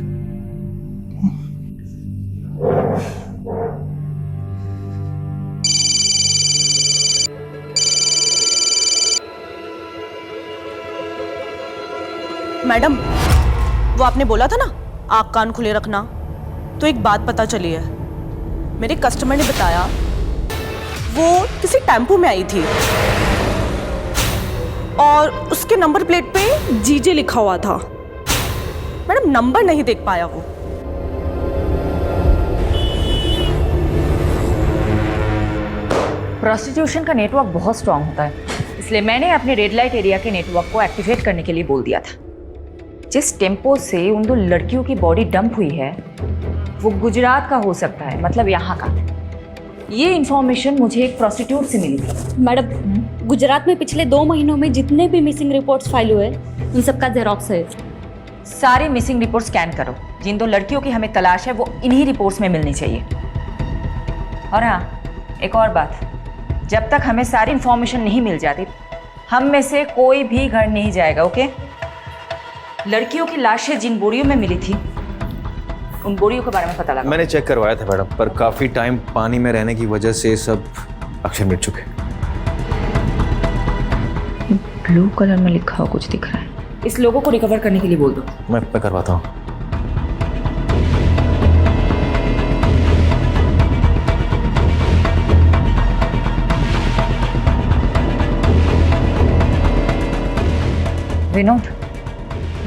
Madam, वो आपने बोला था ना आँख कान खुले रखना, तो एक बात पता चली है। मेरे कस्टमर ने बताया वो किसी टेम्पो में आई थी और उसके नंबर प्लेट पे जीजे लिखा हुआ था। मैडम नंबर नहीं देख पाया वो। प्रोस्टिट्यूशन का नेटवर्क बहुत स्ट्रांग होता है, इसलिए मैंने अपने रेड लाइट एरिया के नेटवर्क को एक्टिवेट करने के लिए बोल दिया था। जिस टेम्पो से उन 2 लड़कियों की बॉडी डंप हुई है वो गुजरात का हो सकता है, मतलब यहाँ का। ये इंफॉर्मेशन मुझे एक प्रोस्टिट्यूट से मिली थी। मैडम, गुजरात में पिछले 2 महीनों में जितने भी मिसिंग रिपोर्ट्स फाइल हुए उन सबका जेरॉक्स है। सारे मिसिंग रिपोर्ट स्कैन करो। जिन 2 लड़कियों की हमें तलाश है वो इन्हीं रिपोर्ट्स में मिलनी चाहिए। और हाँ, एक और बात, जब तक हमें सारी इंफॉर्मेशन नहीं मिल जाती हम में से कोई भी घर नहीं जाएगा, ओके? लड़कियों की लाशें जिन बोरियों में मिली थी उन बोरियों के बारे में पता लगा। मैंने चेक करवाया था मैडम, पर काफी टाइम पानी में रहने की वजह से सब अक्षर मिट चुके। ब्लू कलर में लिखा हुआ कुछ दिख रहा है। इस लोगों को रिकवर करने के लिए बोल दो। मैं करवाता हूँ। विनोद,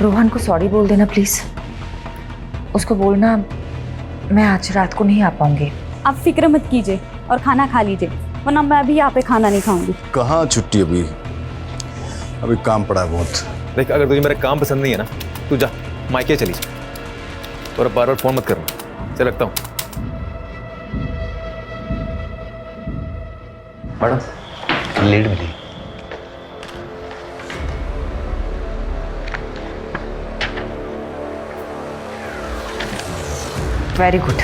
रोहन को सॉरी बोल देना प्लीज। उसको बोलना मैं आज रात को नहीं आ पाऊंगी। आप फिक्र मत कीजिए और खाना खा लीजिए, वरना मैं अभी यहाँ पे खाना नहीं खाऊंगी। कहाँ छुट्टी? अभी काम पड़ा है बहुत। देख, अगर तुझे मेरा काम पसंद नहीं है ना, तू जा मायके चली जा और बार बार फोन मत करना। चल रखता हूँ। मैडम लीड मिली। Very good.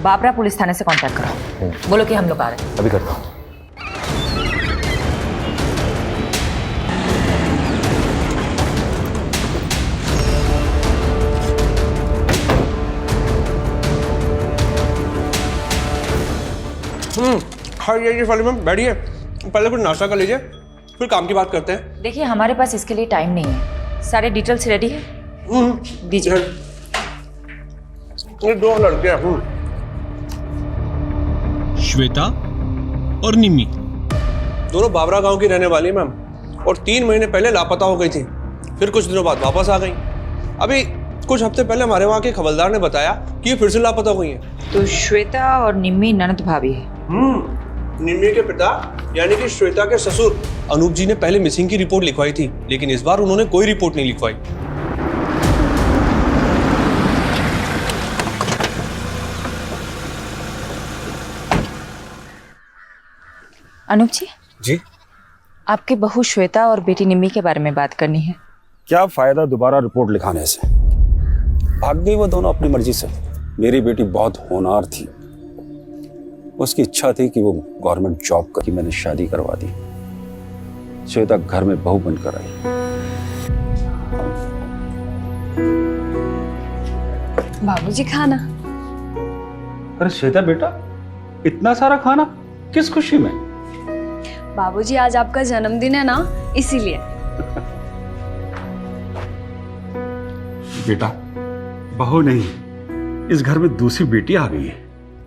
बाबरा पुलिस थाने से कांटेक्ट करो, बोलो कि हम लोग आ रहे हैं। अभी करता हूँ। हाँ ये वाली मैम बैठिए, पहले कुछ नाश्ता कर लीजिए फिर काम की बात करते हैं। देखिए हमारे पास इसके लिए टाइम नहीं है। सारे डिटेल्स रेडी है? दीजिए। ये 2 लड़के हैं, श्वेता और निम्मी। दोनों बाबरा गांव की रहने वाली मैम, और 3 महीने पहले लापता हो गई थी, फिर कुछ दिनों बाद वापस आ गई। अभी कुछ हफ्ते पहले हमारे वहाँ के खबरदार ने बताया कि ये फिर से लापता हुई है। तो श्वेता और निम्मी ननद भाभी है। निम्मी के पिता यानी कि श्वेता के ससुर अनूप जी ने पहले मिसिंग की रिपोर्ट लिखवाई थी, लेकिन इस बार उन्होंने कोई रिपोर्ट नहीं लिखवाई। अनूप जी, जी आपकी बहू श्वेता और बेटी निम्मी के बारे में बात करनी है। क्या फायदा दोबारा रिपोर्ट लिखाने से? भाग गई वो दोनों अपनी मर्जी से। मेरी बेटी बहुत होनहार थी, उसकी इच्छा थी कि वो गवर्नमेंट जॉब करके मैंने शादी करवा दी। श्वेता घर में बहू बनकर आई। बाबूजी खाना। अरे श्वेता बेटा, इतना सारा खाना किस खुशी में? बाबूजी आज आपका जन्मदिन है ना, इसीलिए। बेटा, बहू नहीं, इस घर में दूसरी बेटी आ गई है।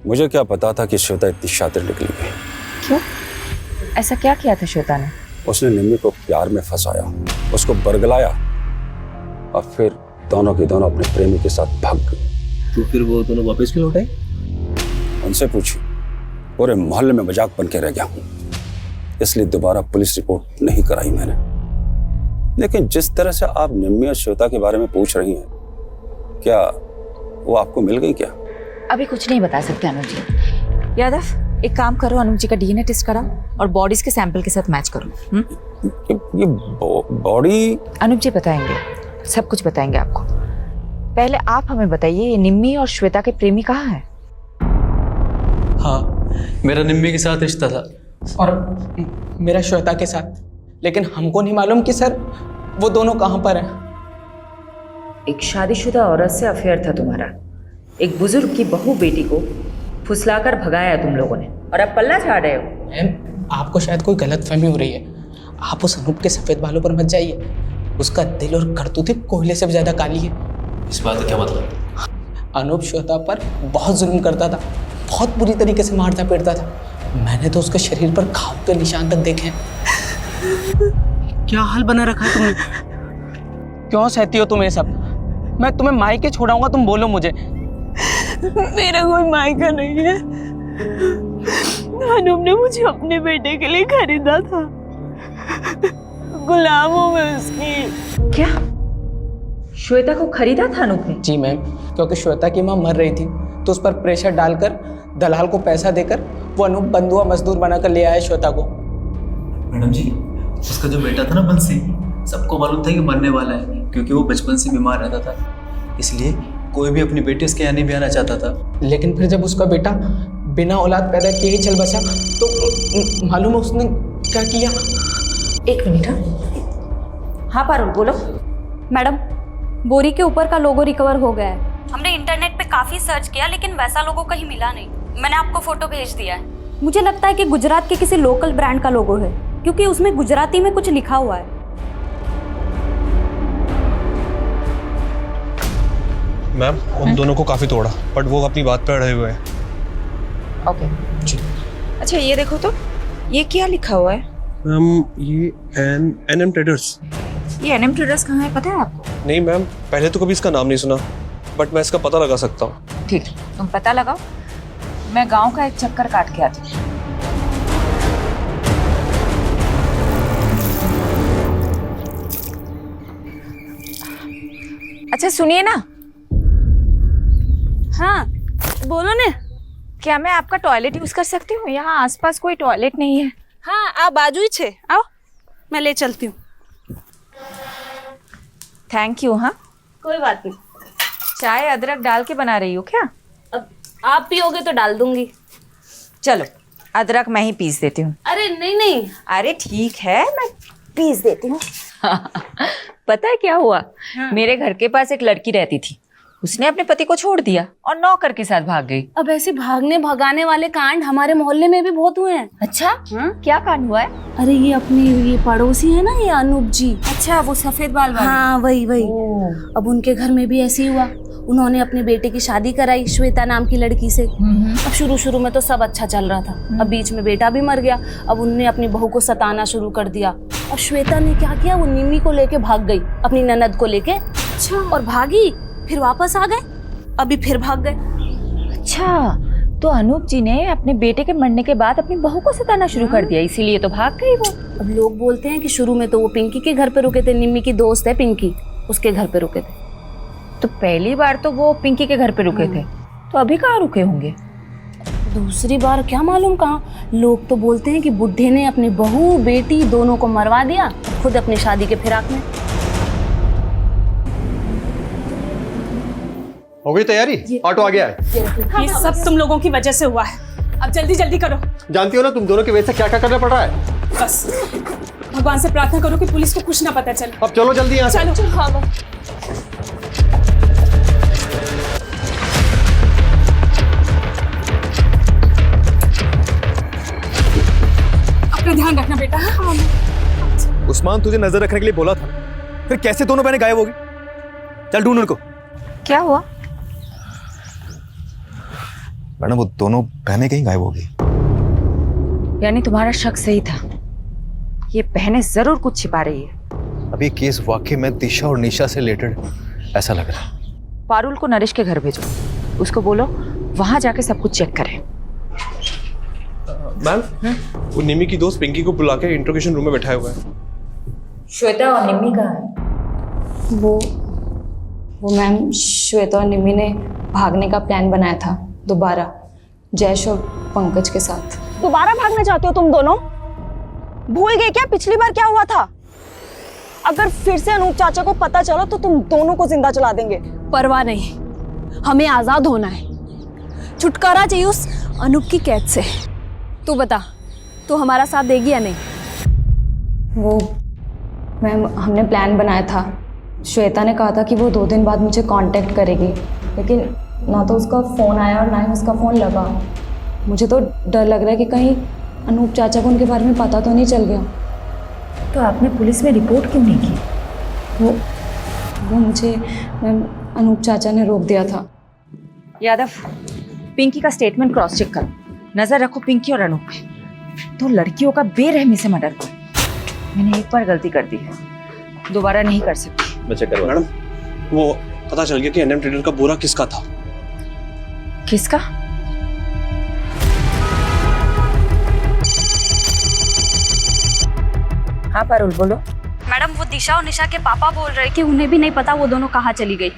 मुझे क्या पता था कि श्वेता इतनी शातिर निकली है। क्यों? ऐसा क्या किया था श्वेता ने? उसने निम्मी को प्यार में फंसाया, उसको बरगलाया और फिर दोनों के दोनों अपने प्रेमी के साथ भाग गई। तो फिर वो दोनों वापस क्यों लौट आई? उनसे पूछी। पूरे मोहल्ले में मजाक बन के रह गया हूं, इसलिए दोबारा पुलिस रिपोर्ट नहीं कराई मैंने। लेकिन जिस तरह से आप निम्मी और श्वेता के बारे में पूछ रही हैं, क्या वो आपको मिल गई क्या? अभी कुछ नहीं बता सकते अनुज जी। यादव, एक काम करो, अनुज जी का डीएनए टेस्ट कराओ और बॉडीज के सैंपल के साथ मैच करो। ये बॉडी? अनुज जी बताएंगे, सब कुछ बताएंगे आपको। पहले आप हमें बताइए, ये निम्मी और श्वेता के प्रेमी कहाँ हैं? हाँ, मेरा निम्मी के साथ रिश्ता था और मेरा श्वेता के साथ, लेकिन हमको नहीं मालूम कि सर वो दोनों कहाँ पर हैं। एक शादीशुदा औरत से अफेयर था तुम्हारा, एक बुजुर्ग की बहू बेटी को फुसलाकर भगाया तुम लोगों ने, और अब पल्ला झाड़ रहे हो। मैम, आपको शायद कोई गलतफहमी हो रही है। आप उस अनूप के सफेद बालों पर मत जाइए, उसका दिल और करतूतें कोयले से भी ज्यादा काली है। इस बात का क्या मतलब? अनूप श्वेता पर बहुत जुल्म करता था, बहुत बुरी तरीके से मारता पीटता था। मैंने तो उसके शरीर पर घाव के निशान तक देखे हैं। क्या हाल बना रखा है तुमने? क्यों सहती हो तुम ये सब? मैं तुम्हें मायके छोड़ाऊंगा, तुम बोलो मुझे। मेरा कोई मायका नहीं है। अनूप ने मुझे अपने बेटे के लिए खरीदा था, गुलाम हूं मैं उसकी। क्या श्वेता को खरीदा था अनूप ने? जी मैम, क्योंकि श्वेता की माँ मर रही थी, तो उस पर प्रेशर डालकर दलाल को पैसा देकर वो अनूप बंधुआ मजदूर बनाकर ले आया श्वेता को। मैडम जी, उसका जो बेटा था ना बंसी, सबको मालूम था कि मरने वाला है, क्योंकि वो बचपन से बीमार रहता था, इसलिए कोई भी अपनी बेटी उसके यहाँ नहीं भी आना चाहता था। लेकिन फिर जब उसका बेटा बिना औलाद पैदा किए ही चल बसा, तो मालूम है उसने क्या किया? एक मिनट। हाँ पारुल, बोलो। मैडम, बोरी के ऊपर का लोगो रिकवर हो गया है। हमने इंटरनेट पे काफी सर्च किया, लेकिन वैसा लोगो कहीं मिला नहीं। मैंने आपको फोटो भेज दिया है। मुझे लगता है कि गुजरात के किसी लोकल ब्रांड का लोगो है, क्योंकि उसमें गुजराती में कुछ लिखा हुआ है। मैम, उन दोनों को काफी तोड़ा, बट वो अपनी बात पे अड़े हुए हैं। ओके जी। अच्छा ये देखो तो, ये क्या लिखा हुआ है? मैम, ये एनएम ट्रेडर्स। ये एनएम ट्रेडर्स कहाँ है, पता है आपको? नहीं मैम, पहले तो कभी इसका नाम नहीं सुना, बट मैं इसका पता लगा सकता हूँ। ठीक, तुम पता लगाओ, मैं गांव का एक चक्कर काट के आती हूँ। अच्छा सुनिए ना। हाँ बोलो ने। क्या मैं आपका टॉयलेट यूज कर सकती हूँ? यहाँ आसपास कोई टॉयलेट नहीं है। हाँ, आप बाजू ही छे, आओ मैं ले चलती हूँ। Thank you. हाँ कोई बात नहीं। चाय अदरक डाल के बना रही हो क्या? अब आप पियोगे तो डाल दूंगी। चलो अदरक मैं ही पीस देती हूँ। अरे नहीं नहीं। अरे ठीक है, मैं पीस देती हूँ। पता है क्या हुआ? हाँ। मेरे घर के पास एक लड़की रहती थी, उसने अपने पति को छोड़ दिया और नौकर के साथ भाग गई। अब ऐसे भागने भगाने वाले कांड हमारे मोहल्ले में भी बहुत हुए हैं। अच्छा हाँ? क्या कांड हुआ है? अरे ये अपने ये पड़ोसी है ना, ये अनूप जी। अच्छा, वो सफेद बाल वाले? हाँ वही। अब उनके घर में भी ऐसे ही हुआ। उन्होंने अपने बेटे की शादी कराई श्वेता नाम की लड़की से। अब शुरू में तो सब अच्छा चल रहा था, अब बीच में बेटा भी मर गया। अब उनने अपनी बहू को सताना शुरू कर दिया। और श्वेता ने क्या किया, वो निम्मी को लेके भाग गई, अपनी ननद को लेके। अच्छा। और भागी, फिर वापस आ गए, अभी फिर भाग गए। अच्छा, तो अनूप जी ने अपने बेटे के मरने के बाद अपनी बहू को सताना शुरू कर दिया, इसीलिए तो भाग गई वो। अब लोग बोलते हैं कि शुरू में तो वो पिंकी के घर पे रुके थे, निम्मी की दोस्त है पिंकी, उसके घर पे रुके थे। तो पहली बार तो वो पिंकी के घर पे रुके थे, तो अभी कहाँ रुके होंगे? दूसरी बार क्या मालूम कहाँ। लोग तो बोलते हैं कि बुढ़े ने अपनी बहू बेटी दोनों को मरवा दिया, खुद अपनी शादी के फिराक में। हो गई तैयारी? ऑटो आ गया है। ये सब तुम लोगों की वजह से हुआ है, अब जल्दी जल्दी करो। जानती हो ना तुम दोनों की वजह से क्या क्या करना पड़ रहा है। बस भगवान से प्रार्थना करो कि पुलिस को कुछ ना पता चले। अब चलो जल्दी यहाँ से। चलो। हाँ अपना ध्यान रखना बेटा। हाँ। उस्मान तुझे नजर रखने के लिए बोला था, फिर कैसे दोनों बहनें गायब हो गई? चल ढूंढ उनको। क्या हुआ? मैडम वो दोनों बहनें कहीं गायब हो गई। यानी तुम्हारा शक सही था, ये बहनें जरूर कुछ छिपा रही है। अभी केस वाकई में दिशा और निशा से रिलेटेड ऐसा लग रहा है। पारुल को नरेश के घर भेजो, उसको बोलो वहां जाके सब कुछ चेक करें। मैम, वो निमी की दोस्त पिंकी को बुला के इंट्रोगेशन रूम में बैठाया हुआ है। श्वेता और निम्मी कहाँ है? वो मैम, श्वेता और निम्मी ने भागने का प्लान बनाया था दोबारा, जयेश और पंकज के साथ। दोबारा भागना चाहते हो तुम दोनों? भूल गए क्या पिछली बार क्या हुआ था? अगर फिर से अनूप चाचा को पता चला तो तुम दोनों को जिंदा जला देंगे। परवाह नहीं, हमें आजाद होना है, छुटकारा चाहिए उस अनूप की कैद से। तू बता, तू हमारा साथ देगी या नहीं? वो मैम, हमने प्लान बनाया था। श्वेता ने कहा था कि वो 2 दिन बाद मुझे कांटेक्ट करेगी, लेकिन ना तो उसका फ़ोन आया और ना ही उसका फ़ोन लगा। मुझे तो डर लग रहा है कि कहीं अनूप चाचा को उनके बारे में पता तो नहीं चल गया। तो आपने पुलिस में रिपोर्ट क्यों नहीं की? वो मुझे मैम अनूप चाचा ने रोक दिया था। यादव, पिंकी का स्टेटमेंट क्रॉस चेक करो, नजर रखो पिंकी और अनूप पे। तो लड़कियों का बेरहमी से मर्डर हुआ। मैंने एक बार गलती कर दी है, दोबारा नहीं कर सकती। मैं चेक करूँ। मैडम, वो पता चल गया कि एनएम ट्रेडर का बोरा किसका था। किसका? हाँ पारुल बोलो। मैडम, वो दिशा और निशा के पापा बोल रहे हैं कि उन्हें भी नहीं पता वो दोनों कहाँ चली गई,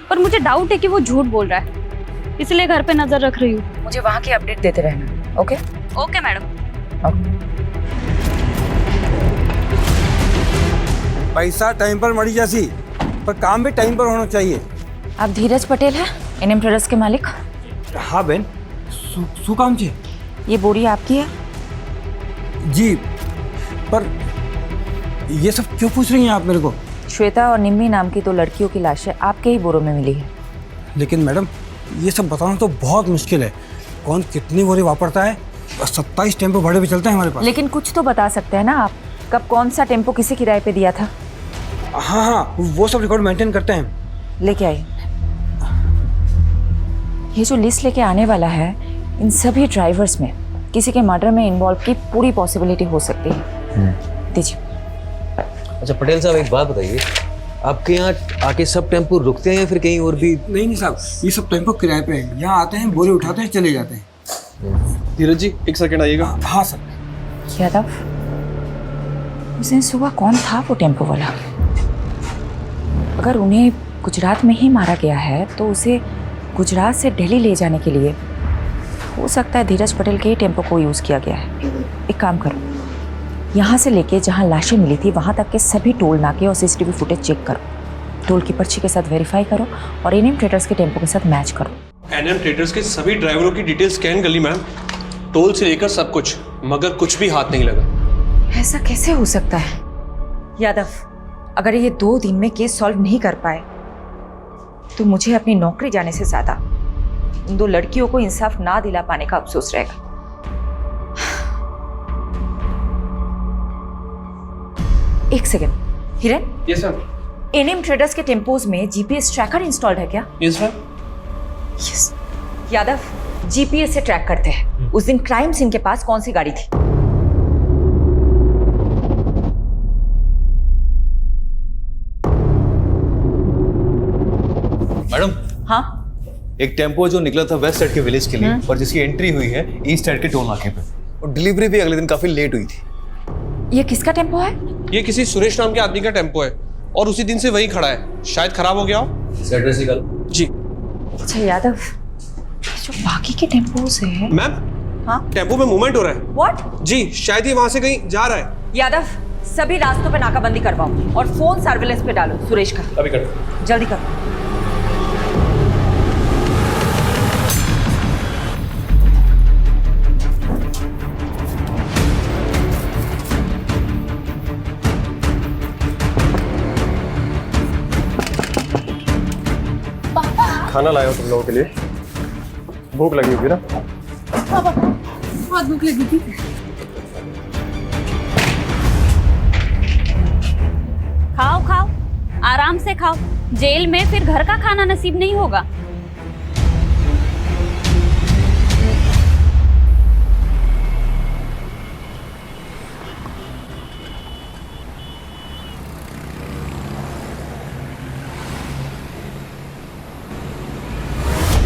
पर मुझे डाउट है कि वो झूठ बोल रहा है, इसलिए घर पे नजर रख रही हूँ। मुझे वहाँ की अपडेट देते रहना। Okay okay madam. पैसा टाइम पर मरी जैसी, पर काम भी टाइम पर होना चाहिए। आप धीरज पटेल हैं, एनएम ट्रेडर्स के मालिक? हाँ बहन, શું કામ છે? ये बोरी आपकी है? जी, पर ये सब क्यों पूछ रही हैं आप मेरे को? श्वेता और निम्मी नाम की 2 लड़कियों की लाशें आपके ही बोरों में मिली है। लेकिन मैडम, ये सब बताना तो बहुत मुश्किल है। कौन कितनी बोरी वापरता है? 27 टेम्पो भाड़े पे चलते हैं हमारे पास। लेकिन कुछ तो बता सकते हैं ना आप, कब कौन सा टेम्पो किसी किराए पे दिया था? हाँ हाँ, वो सब रिकॉर्ड मेंटेन करते हैं। लेके आइए। ये जो लिस्ट लेके आने वाला है, इन सभी ड्राइवर्स में किसी के मर्डर में इन्वॉल्व की पूरी पॉसिबिलिटी हो सकती है। दीजिए। अच्छा पटेल साहब, एक बात बताइए, आपके यहाँ आके सब टेम्पो रुकते हैं या फिर कहीं और भी? नहीं साहब, ये सब टेम्पो किराए पे है। यहाँ आते हैं, बोरी उठाते हैं, चले जाते हैं। धीरज जी, एक सेकंड आइएगा। हाँ सर। यादव, उस दिन सुबह कौन था वो टेम्पो वाला? अगर उन्हें गुजरात में ही मारा गया है तो उसे गुजरात से दिल्ली ले जाने के लिए हो सकता है धीरज पटेल के ही टेम्पो को यूज़ किया गया है। एक काम करो, यहाँ से लेके जहाँ लाशें मिली थी वहाँ तक के सभी टोल नाके और सीसीटीवी फुटेज चेक करो, टोल की पर्ची के साथ वेरीफाई करो और एनएम ट्रेडर्स के टेम्पो के साथ मैच करो। एनएम ट्रेडर्स के सभी ड्राइवरों की डिटेल स्कैन कर ली मैम, टोल से लेकर सब कुछ, मगर कुछ भी हाथ नहीं लगा। ऐसा कैसे हो सकता है? यादव, अगर ये 2 दिन में केस सॉल्व नहीं कर पाए तो मुझे अपनी नौकरी जाने से ज्यादा उन 2 लड़कियों को इंसाफ ना दिला पाने का अफसोस रहेगा। एक सेकंड, हिरन। Yes sir. एनएम ट्रेडर्स के टेम्पोज में जीपीएस ट्रैकर इंस्टॉल्ड है क्या? Yes ma'am. Yes. Yadav, GPS से ट्रैक करते हैं उस दिन क्राइम सीन के पास कौन सी गाड़ी थी। मैडम। हाँ, एक टेम्पो जो निकला था वेस्ट साइड के विलेज के लिए और जिसकी एंट्री हुई है ईस्ट साइड के टोल नाके पे, और डिलीवरी भी अगले दिन काफी लेट हुई थी। ये किसका टेम्पो है? ये किसी सुरेश नाम के आदमी का टेम्पो है और उसी दिन से वहीं खड़ा है, शायद खराब हो गया हो। एड्रेस निकाल। जी। अच्छा यादव, जो बाकी के टेम्पोज है। मैम। हाँ, टेम्पो में मूवमेंट हो रहा है। व्हाट? जी, शायद ये वहां से कहीं जा रहा है। यादव, सभी रास्तों पे नाकाबंदी करवाओ और फोन सर्विलेंस पे डालो सुरेश का। अभी कर। जल्दी करो। खाना लाया हो तुम लोगों के लिए, भूख लगी होगी ना? पापा, बहुत भूख लगी थी। खाओ खाओ, आराम से खाओ। जेल में फिर घर का खाना नसीब नहीं होगा।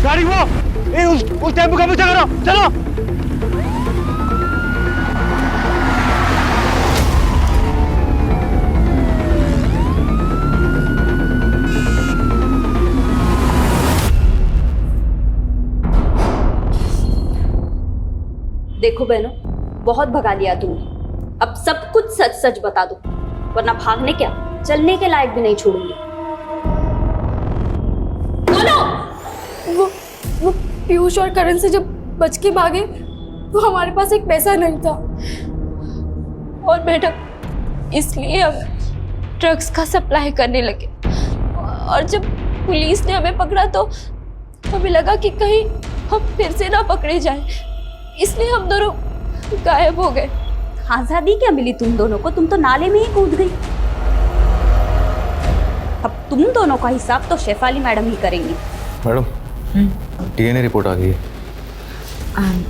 गाड़ी वो उस टेम्पो का पीछा करो, चलो। देखो बहनों, बहुत भगा लिया तुमने। अब सब कुछ सच सच बता दो, वरना भागने क्या, चलने के लायक भी नहीं छोड़ूंगी। बोलो। वो पीयूष और करण से जब बच के भागे तो हमारे पास एक पैसा नहीं था, और मैडम इसलिए हम ड्रग्स का सप्लाई करने लगे। और जब पुलिस ने हमें पकड़ा तो हमें लगा कि कहीं हम फिर से ना पकड़े जाए, इसलिए हम दोनों गायब हो गए। आजादी क्या मिली तुम दोनों को? तुम तो नाले में ही कूद गई। अब तुम दोनों का हिसाब तो शेफाली मैडम ही करेंगी। मैडम, डीएनए रिपोर्ट आ गई है।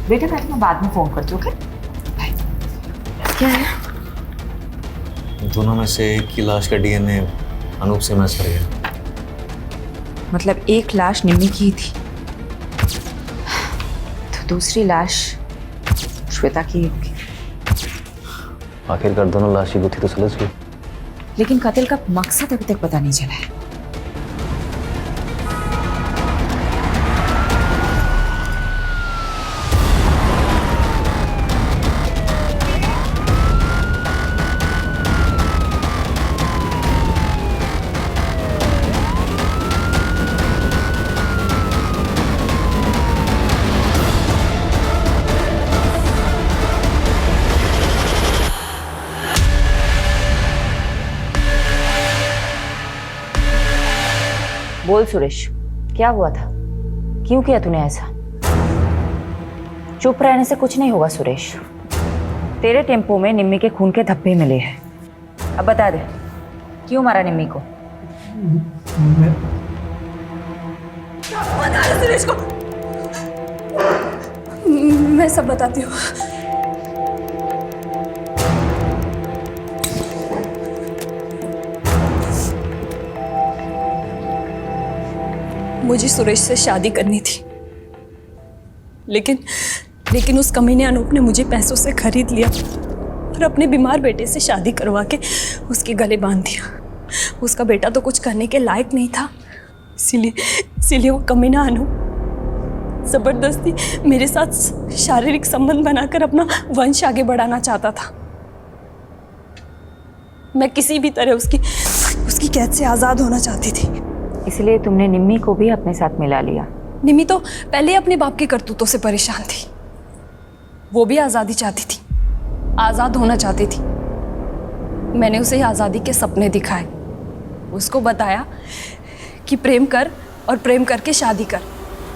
बेटा मैं तुम्हें बाद में फोन करती हूँ। क्या है? दोनों में से एक की लाश का डीएनए अनूप से मैच कर गया। मतलब एक लाश निम्मी की थी तो दूसरी लाश श्वेता की होगी। आखिरकार दोनों लाश ही थी तो सुलझ गई। लेकिन कत्ल का मकसद अभी तक पता नहीं चला है। बोल सुरेश, क्या हुआ था? क्यों किया तूने ऐसा? चुप रहने से कुछ नहीं होगा सुरेश। तेरे टेम्पो में निम्मी के खून के धब्बे मिले हैं। अब बता दे, क्यों मारा निम्मी को? बता दे सुरेश को। मैं सब बताती हूँ। मुझे सुरेश से शादी करनी थी, लेकिन उस कमीने अनूप ने मुझे पैसों से खरीद लिया और अपने बीमार बेटे से शादी करवा के उसके गले बांध दिया। उसका बेटा तो कुछ करने के लायक नहीं था, इसीलिए वो कमीना अनूप जबरदस्ती मेरे साथ शारीरिक संबंध बनाकर अपना वंश आगे बढ़ाना चाहता था। मैं किसी भी तरह उसकी कैद से आज़ाद होना चाहती थी। इसलिए तुमने निम्मी को भी अपने साथ मिला लिया। निम्मी तो पहले अपने बाप की करतूतों से परेशान थी। वो भी आज़ादी चाहती थी, आज़ाद होना चाहती थी। मैंने उसे आज़ादी के सपने दिखाए, उसको बताया कि प्रेम कर और प्रेम करके शादी कर,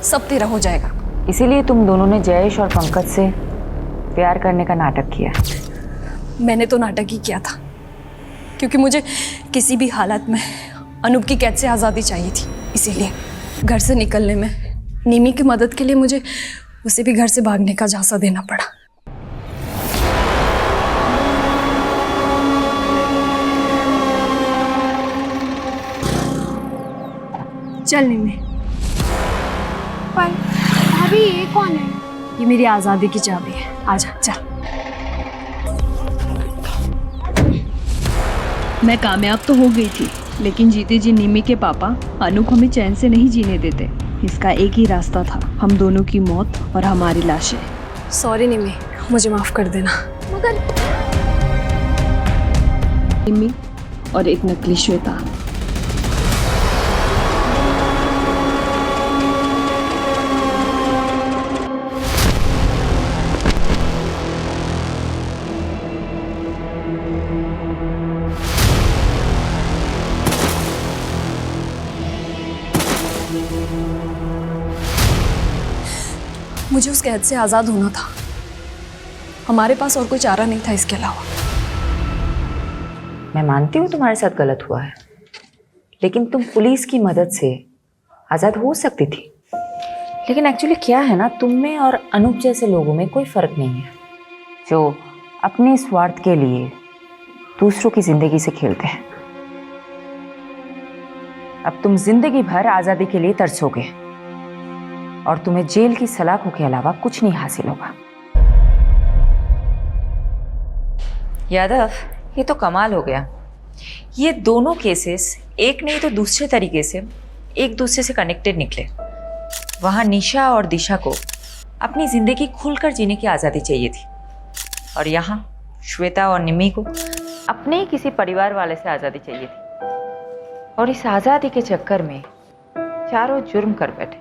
सब तेरा हो जाएगा। इसीलिए तुम दोनों ने जयेश और पंकज से प्यार करने का नाटक किया। मैंने तो नाटक ही किया था, क्योंकि मुझे किसी भी हालत में अनूप की कैद से आज़ादी चाहिए थी, इसीलिए घर से निकलने में निमी की मदद के लिए मुझे उसे भी घर से भागने का झांसा देना पड़ा। चल निमी। पर भाभी ये कौन है? ये मेरी आज़ादी की चाबी है, आजा चल। मैं कामयाब तो हो गई थी, लेकिन जीते जी निमी के पापा अनूप हमें चैन से नहीं जीने देते। इसका एक ही रास्ता था, हम दोनों की मौत और हमारी लाशें। सॉरी निमी, मुझे माफ कर देना। मगर निमी और एक नकली श्वेता। मुझे उस कैद से आज़ाद होना था, हमारे पास और कोई चारा नहीं था इसके अलावा। मैं मानती हूँ तुम्हारे साथ गलत हुआ है, लेकिन तुम पुलिस की मदद से आज़ाद हो सकती थी। लेकिन एक्चुअली क्या है ना, तुम में और अनूप जैसे लोगों में कोई फ़र्क नहीं है जो अपने स्वार्थ के लिए दूसरों की ज़िंदगी से खेलते हैं। अब तुम जिंदगी भर आज़ादी के लिए तरसोगे और तुम्हें जेल की सलाखों के अलावा कुछ नहीं हासिल होगा। यादव, ये तो कमाल हो गया। ये दोनों केसेस एक नहीं तो दूसरे तरीके से एक दूसरे से कनेक्टेड निकले। वहाँ निशा और दिशा को अपनी जिंदगी खुलकर जीने की आज़ादी चाहिए थी, और यहाँ श्वेता और निमी को अपने ही किसी परिवार वाले से आज़ादी चाहिए थी। और इस आज़ादी के चक्कर में चारों जुर्म कर बैठे।